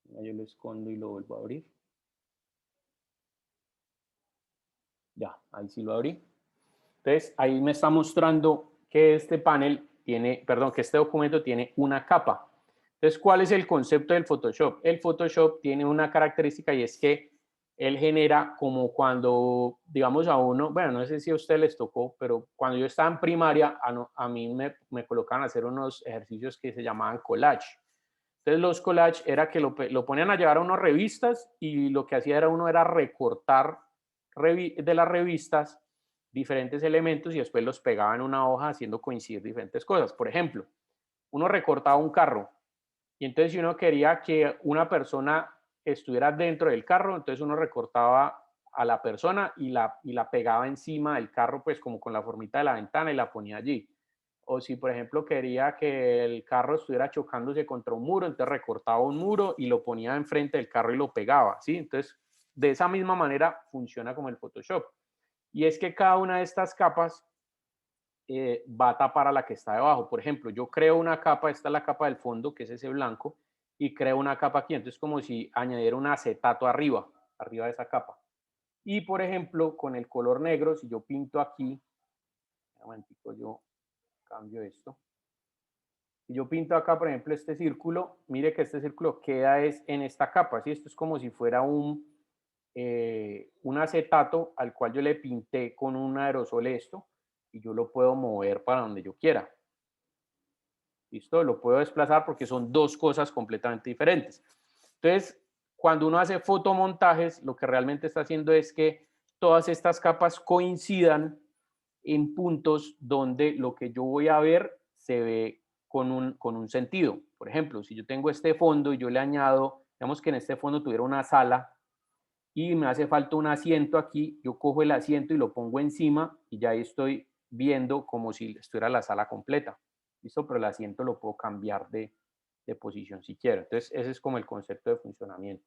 S1: Yo lo escondo y lo vuelvo a abrir. Ya, ahí sí lo abrí. Entonces, ahí me está mostrando que este panel tiene, perdón, que este documento tiene una capa. Entonces, ¿cuál es el concepto del Photoshop? El Photoshop tiene una característica y es que él genera como cuando, digamos, a uno, bueno, no sé si a ustedes les tocó, pero cuando yo estaba en primaria, a mí me colocaban a hacer unos ejercicios que se llamaban collage. Entonces, los collage era que lo ponían a llevar a unas revistas y lo que hacía era uno era recortar de las revistas diferentes elementos y después los pegaba en una hoja haciendo coincidir diferentes cosas. Por ejemplo, uno recortaba un carro y entonces si uno quería que una persona estuviera dentro del carro, entonces uno recortaba a la persona y la pegaba encima del carro, pues como con la formita de la ventana y la ponía allí. O si, por ejemplo, quería que el carro estuviera chocándose contra un muro, entonces recortaba un muro y lo ponía enfrente del carro y lo pegaba, ¿sí? Entonces, de esa misma manera funciona como el Photoshop. Y es que cada una de estas capas va a tapar a la que está debajo. Por ejemplo, yo creo una capa, esta es la capa del fondo, que es ese blanco, y creo una capa aquí. Entonces, como si añadiera un acetato arriba de esa capa. Y, por ejemplo, con el color negro, si yo pinto aquí, un momentico, yo cambio esto. Si yo pinto acá, por ejemplo, este círculo, mire que este círculo queda es en esta capa, ¿sí? Esto es como si fuera un acetato al cual yo le pinté con un aerosol esto, y yo lo puedo mover para donde yo quiera. ¿Listo? Lo puedo desplazar porque son dos cosas completamente diferentes. Entonces, cuando uno hace fotomontajes, lo que realmente está haciendo es que todas estas capas coincidan en puntos donde lo que yo voy a ver se ve con un sentido. Por ejemplo, si yo tengo este fondo y yo le añado, digamos que en este fondo tuviera una sala y me hace falta un asiento aquí, yo cojo el asiento y lo pongo encima y ya ahí estoy viendo como si estuviera la sala completa. ¿Listo? Pero el asiento lo puedo cambiar de posición si quiero. Entonces, ese es como el concepto de funcionamiento.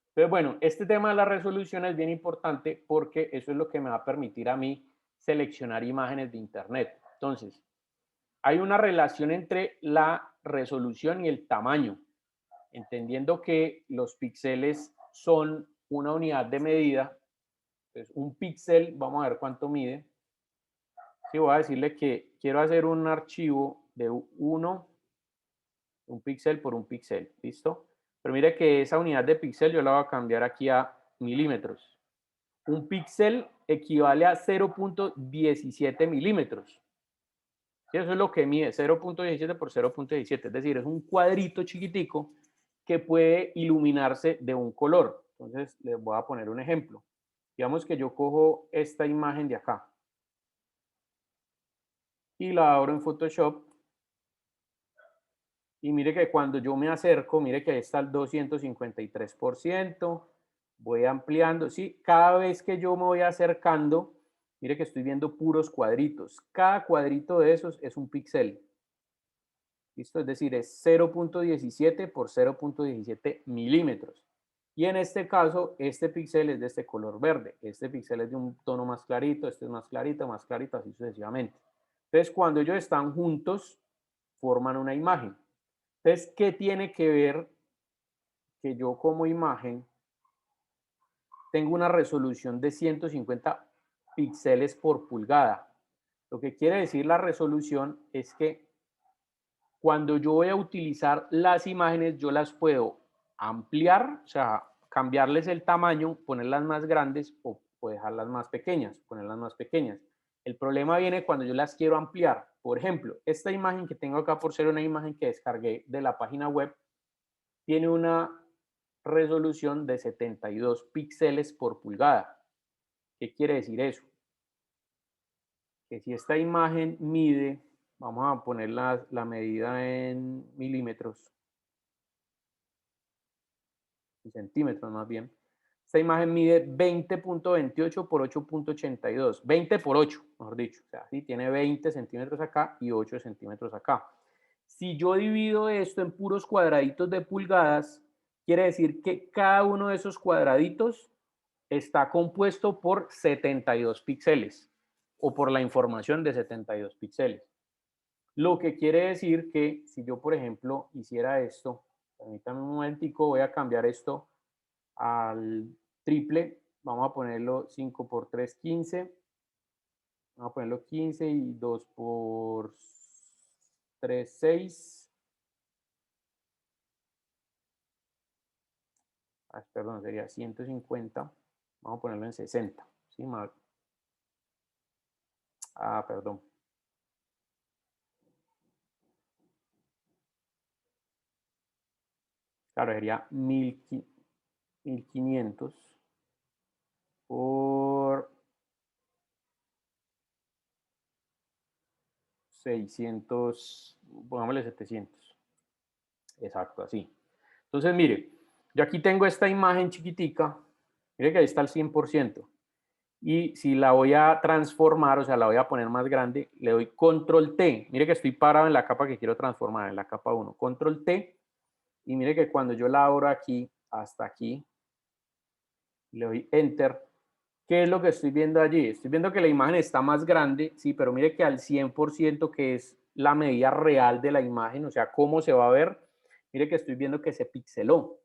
S1: Entonces, bueno, este tema de la resolución es bien importante porque eso es lo que me va a permitir a mí seleccionar imágenes de Internet. Entonces, hay una relación entre la resolución y el tamaño, entendiendo que los píxeles son una unidad de medida. Entonces, un píxel, vamos a ver cuánto mide. Sí, voy a decirle que quiero hacer un archivo de un píxel por un píxel, ¿listo? Pero mire que esa unidad de píxel yo la voy a cambiar aquí a milímetros. Un píxel equivale a 0.17 milímetros. ¿Sí? Eso es lo que mide, 0.17 por 0.17. Es decir, es un cuadrito chiquitico que puede iluminarse de un color. Entonces, les voy a poner un ejemplo. Digamos que yo cojo esta imagen de acá y la abro en Photoshop. Y mire que cuando yo me acerco, mire que ahí está el 253%. Voy ampliando, ¿sí? Cada vez que yo me voy acercando, mire que estoy viendo puros cuadritos. Cada cuadrito de esos es un píxel. ¿Listo? Es decir, es 0.17 por 0.17 milímetros. Y en este caso, este píxel es de este color verde. Este píxel es de un tono más clarito, este es más clarito, así sucesivamente. Entonces, cuando ellos están juntos, forman una imagen. Entonces, ¿qué tiene que ver que yo como imagen tengo una resolución de 150 píxeles por pulgada? Lo que quiere decir la resolución es que cuando yo voy a utilizar las imágenes, yo las puedo ampliar, o sea, cambiarles el tamaño, ponerlas más grandes o dejarlas más pequeñas, ponerlas más pequeñas. El problema viene cuando yo las quiero ampliar. Por ejemplo, esta imagen que tengo acá, por ser una imagen que descargué de la página web, tiene una resolución de 72 píxeles por pulgada. ¿Qué quiere decir eso? Que si esta imagen mide, vamos a poner la medida en milímetros, en centímetros más bien. Esta imagen mide 20.28 por 8.82, 20 por 8, mejor dicho. O sea, ¿sí? Tiene 20 centímetros acá y 8 centímetros acá. Si yo divido esto en puros cuadraditos de pulgadas, quiere decir que cada uno de esos cuadraditos está compuesto por 72 píxeles o por la información de 72 píxeles. Lo que quiere decir que si yo, por ejemplo, hiciera esto, permítanme un momentico, voy a cambiar esto al triple, vamos a ponerlo 5 por 3, 15, vamos a ponerlo 15 y 2 por 3, 6, perdón, sería 150, vamos a ponerlo en 60, ¿sí? Perdón. Claro, sería 1500 por 600, pongámosle 700. Exacto, así. Entonces, mire, yo aquí tengo esta imagen chiquitica, mire que ahí está el 100%. Y si la voy a transformar, o sea, la voy a poner más grande, le doy control T. Mire que estoy parado en la capa que quiero transformar, en la capa 1. Control T. Y mire que cuando yo la abro aquí, hasta aquí, le doy Enter. ¿Qué es lo que estoy viendo allí? Estoy viendo que la imagen está más grande, sí, pero mire que al 100%, que es la medida real de la imagen, o sea, cómo se va a ver, mire que estoy viendo que se pixeló.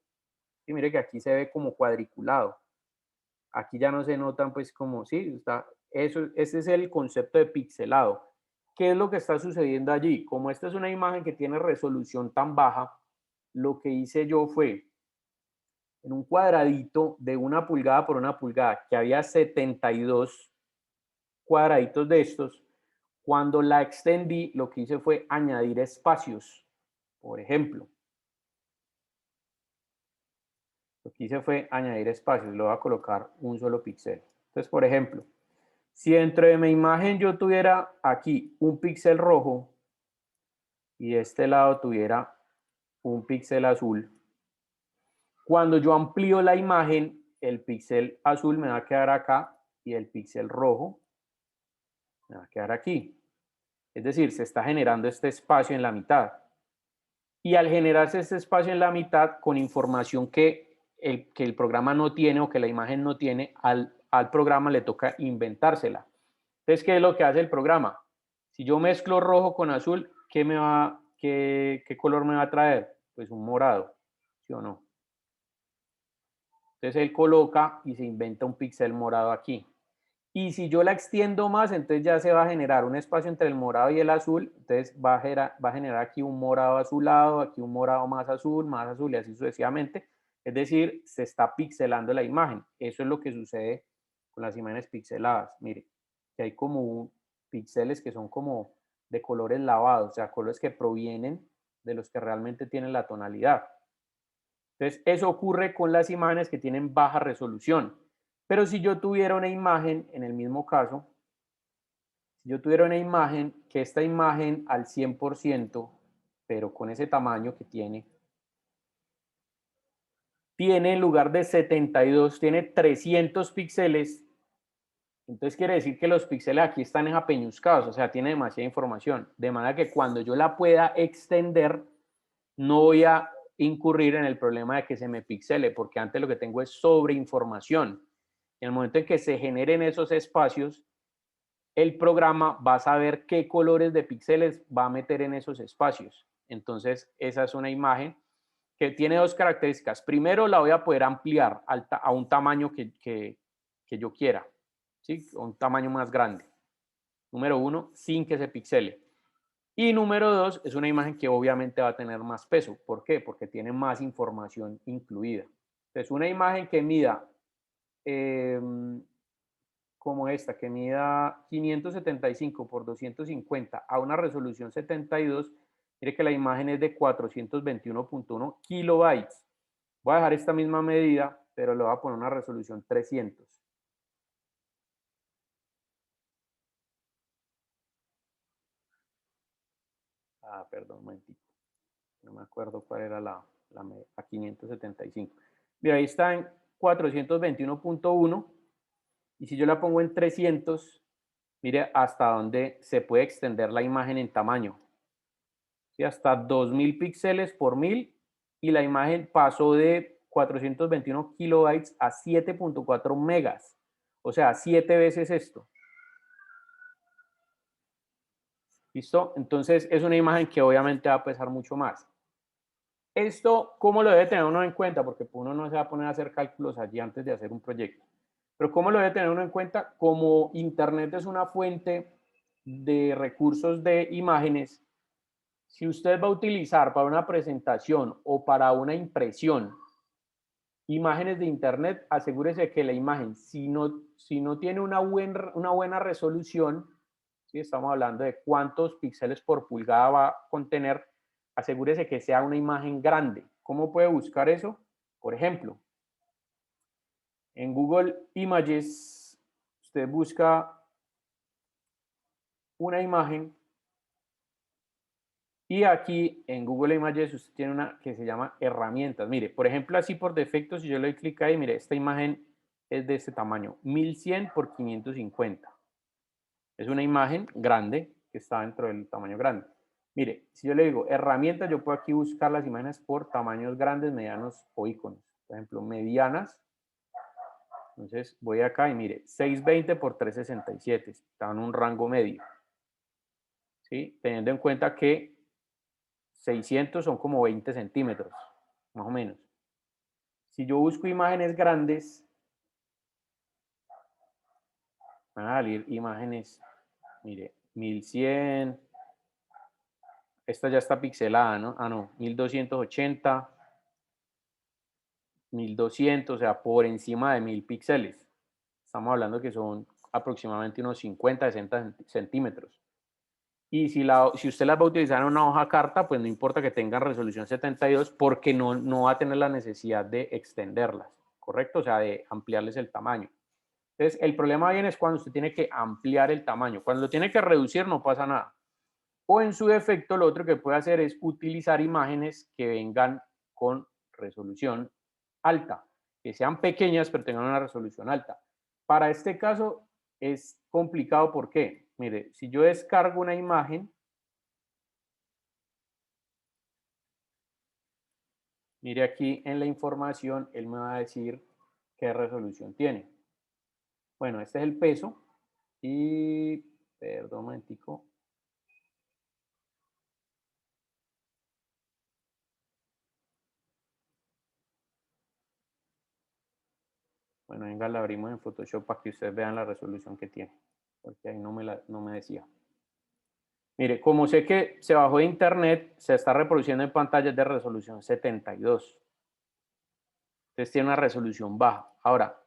S1: Y mire que aquí se ve como cuadriculado. Aquí ya no se notan pues como, sí, está, ese es el concepto de pixelado. ¿Qué es lo que está sucediendo allí? Como esta es una imagen que tiene resolución tan baja, lo que hice yo fue, en un cuadradito de 1 pulgada por 1 pulgada, que había 72 cuadraditos de estos, cuando la extendí, lo que hice fue añadir espacios. Por ejemplo, lo que hice fue añadir espacios, le voy a colocar un solo píxel. Entonces, por ejemplo, si dentro de mi imagen yo tuviera aquí un píxel rojo y de este lado tuviera un píxel azul, cuando yo amplío la imagen, el píxel azul me va a quedar acá y el píxel rojo me va a quedar aquí. Es decir, se está generando este espacio en la mitad. Y al generarse este espacio en la mitad con información que el programa no tiene o que la imagen no tiene, al programa le toca inventársela. Entonces, ¿qué es lo que hace el programa? Si yo mezclo rojo con azul, ¿qué color me va a traer? Pues un morado, ¿sí o no? Entonces él coloca y se inventa un píxel morado aquí. Y si yo la extiendo más, entonces ya se va a generar un espacio entre el morado y el azul. Entonces va a generar aquí un morado azulado, aquí un morado más azul y así sucesivamente. Es decir, se está pixelando la imagen. Eso es lo que sucede con las imágenes pixeladas. Mire, que hay como píxeles que son como de colores lavados, o sea, colores que provienen de los que realmente tienen la tonalidad. Entonces, eso ocurre con las imágenes que tienen baja resolución. Pero si yo tuviera una imagen, en el mismo caso, si yo tuviera una imagen, que esta imagen al 100%, pero con ese tamaño que tiene en lugar de 72, tiene 300 píxeles, entonces quiere decir que los píxeles aquí están apeñuscados, o sea, tiene demasiada información, de manera que cuando yo la pueda extender, no voy a incurrir en el problema de que se me pixele, porque antes lo que tengo es sobreinformación. En el momento en que se generen esos espacios, el programa va a saber qué colores de píxeles va a meter en esos espacios. Entonces, esa es una imagen que tiene dos características. Primero, la voy a poder ampliar a un tamaño que yo quiera, ¿sí? A un tamaño más grande. Número uno, sin que se pixele. Y número dos, es una imagen que obviamente va a tener más peso. ¿Por qué? Porque tiene más información incluida. Entonces, una imagen que mida eh, como esta, que mida 575 por 250 a una resolución 72, mire que la imagen es de 421.1 kilobytes. Voy a dejar esta misma medida, pero le voy a poner una resolución 300. Ah, perdón, un momentito. No me acuerdo cuál era la 575. Mira, ahí está en 421.1 y si yo la pongo en 300, mire hasta dónde se puede extender la imagen en tamaño. ¿Sí? Hasta 2000 píxeles por 1000 y la imagen pasó de 421 kilobytes a 7.4 megas. O sea, 7 veces esto. ¿Listo? Entonces es una imagen que obviamente va a pesar mucho más. Esto, ¿cómo lo debe tener uno en cuenta? Porque uno no se va a poner a hacer cálculos allí antes de hacer un proyecto. Pero ¿cómo lo debe tener uno en cuenta? Como Internet es una fuente de recursos de imágenes, si usted va a utilizar para una presentación o para una impresión imágenes de Internet, asegúrese que la imagen, si no tiene una buena resolución, ¿sí? Estamos hablando de cuántos píxeles por pulgada va a contener, asegúrese que sea una imagen grande. ¿Cómo puede buscar eso? Por ejemplo, en Google Images, usted busca una imagen y aquí en Google Images usted tiene una que se llama herramientas. Mire, por ejemplo, así por defecto, si yo le doy clic ahí, mire, esta imagen es de este tamaño, 1100 por 550. Es una imagen grande que está dentro del tamaño grande. Mire, si yo le digo herramientas, yo puedo aquí buscar las imágenes por tamaños grandes, medianos o iconos. Por ejemplo, medianas. Entonces voy acá y mire, 620 por 367. Está en un rango medio. ¿Sí? Teniendo en cuenta que 600 son como 20 centímetros, más o menos. Si yo busco imágenes grandes, van a salir imágenes, mire, 1100, esta ya está pixelada, ¿no? Ah, no, 1280, 1200, o sea, por encima de 1000 píxeles. Estamos hablando que son aproximadamente unos 50, 60 centímetros. Y si usted las va a utilizar en una hoja carta, pues no importa que tengan resolución 72 porque no va a tener la necesidad de extenderlas, ¿correcto? O sea, de ampliarles el tamaño. Entonces, el problema viene es cuando usted tiene que ampliar el tamaño. Cuando lo tiene que reducir, no pasa nada. O en su defecto, lo otro que puede hacer es utilizar imágenes que vengan con resolución alta, que sean pequeñas pero tengan una resolución alta. Para este caso es complicado, ¿por qué? Mire, si yo descargo una imagen, mire aquí en la información, él me va a decir qué resolución tiene. Bueno, este es el peso y, perdón un momentico. Bueno, venga, la abrimos en Photoshop para que ustedes vean la resolución que tiene, porque ahí no me decía. Mire, como sé que se bajó de internet, se está reproduciendo en pantallas de resolución 72. Entonces tiene una resolución baja. Ahora,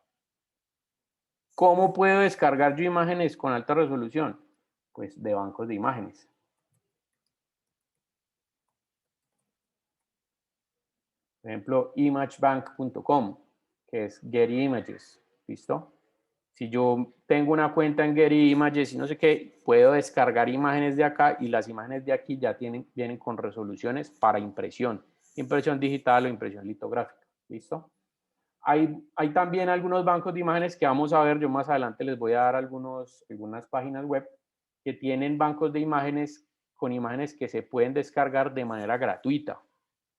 S1: ¿cómo puedo descargar yo imágenes con alta resolución? Pues de bancos de imágenes. Por ejemplo, imagebank.com, que es Getty Images. ¿Listo? Si yo tengo una cuenta en Getty Images y no sé qué, puedo descargar imágenes de acá y las imágenes de aquí ya vienen con resoluciones para impresión. Impresión digital o impresión litográfica. ¿Listo? Hay también algunos bancos de imágenes que vamos a ver. Yo más adelante les voy a dar algunas páginas web que tienen bancos de imágenes con imágenes que se pueden descargar de manera gratuita.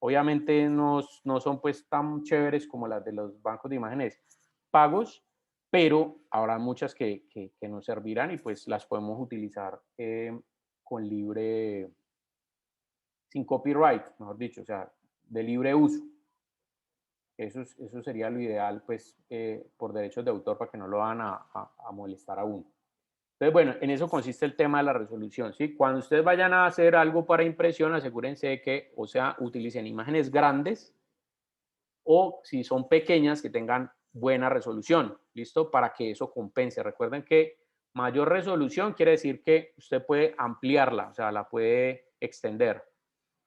S1: Obviamente no son pues tan chéveres como las de los bancos de imágenes pagos, pero habrá muchas que nos servirán y pues las podemos utilizar con libre, sin copyright, mejor dicho, o sea, de libre uso. Eso sería lo ideal, pues, por derechos de autor, para que no lo van a molestar a uno. Entonces, bueno, en eso consiste el tema de la resolución, ¿sí? Cuando ustedes vayan a hacer algo para impresión, asegúrense de que, o sea, utilicen imágenes grandes o si son pequeñas, que tengan buena resolución, ¿listo? Para que eso compense. Recuerden que mayor resolución quiere decir que usted puede ampliarla, o sea, la puede extender.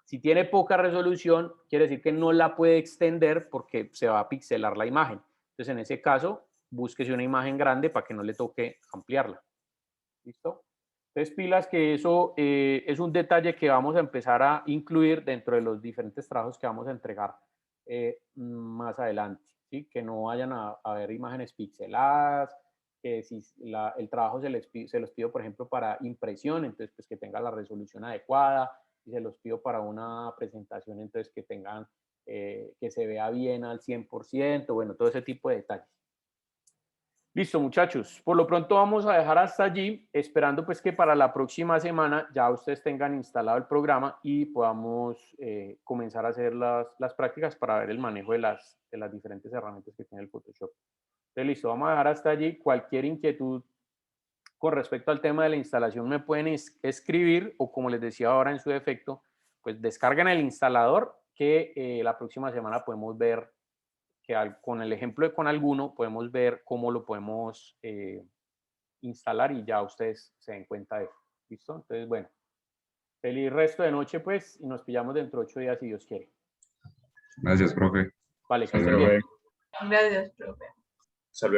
S1: Si tiene poca resolución, quiere decir que no la puede extender porque se va a pixelar la imagen. Entonces, en ese caso, búsquese una imagen grande para que no le toque ampliarla. ¿Listo? Entonces, pilas que eso es un detalle que vamos a empezar a incluir dentro de los diferentes trabajos que vamos a entregar más adelante. ¿Sí? Que no vayan a ver imágenes pixeladas, que si el trabajo se los pido, por ejemplo, para impresión, entonces pues que tenga la resolución adecuada, y se los pido para una presentación, entonces que tengan, que se vea bien al 100%, bueno, todo ese tipo de detalles. Listo, muchachos. Por lo pronto vamos a dejar hasta allí, esperando pues que para la próxima semana ya ustedes tengan instalado el programa y podamos comenzar a hacer las prácticas para ver el manejo de las diferentes herramientas que tiene el Photoshop. Entonces, listo, vamos a dejar hasta allí. Cualquier inquietud con respecto al tema de la instalación me pueden escribir o, como les decía ahora, en su defecto, pues descarguen el instalador que la próxima semana podemos ver que con el ejemplo de con alguno podemos ver cómo lo podemos instalar y ya ustedes se den cuenta de eso. ¿Listo? Entonces, bueno, feliz resto de noche pues y nos pillamos dentro de 8 días si Dios quiere.
S3: Gracias, profe.
S1: Vale, que estén bien.
S2: Gracias, profe.
S3: Hasta luego.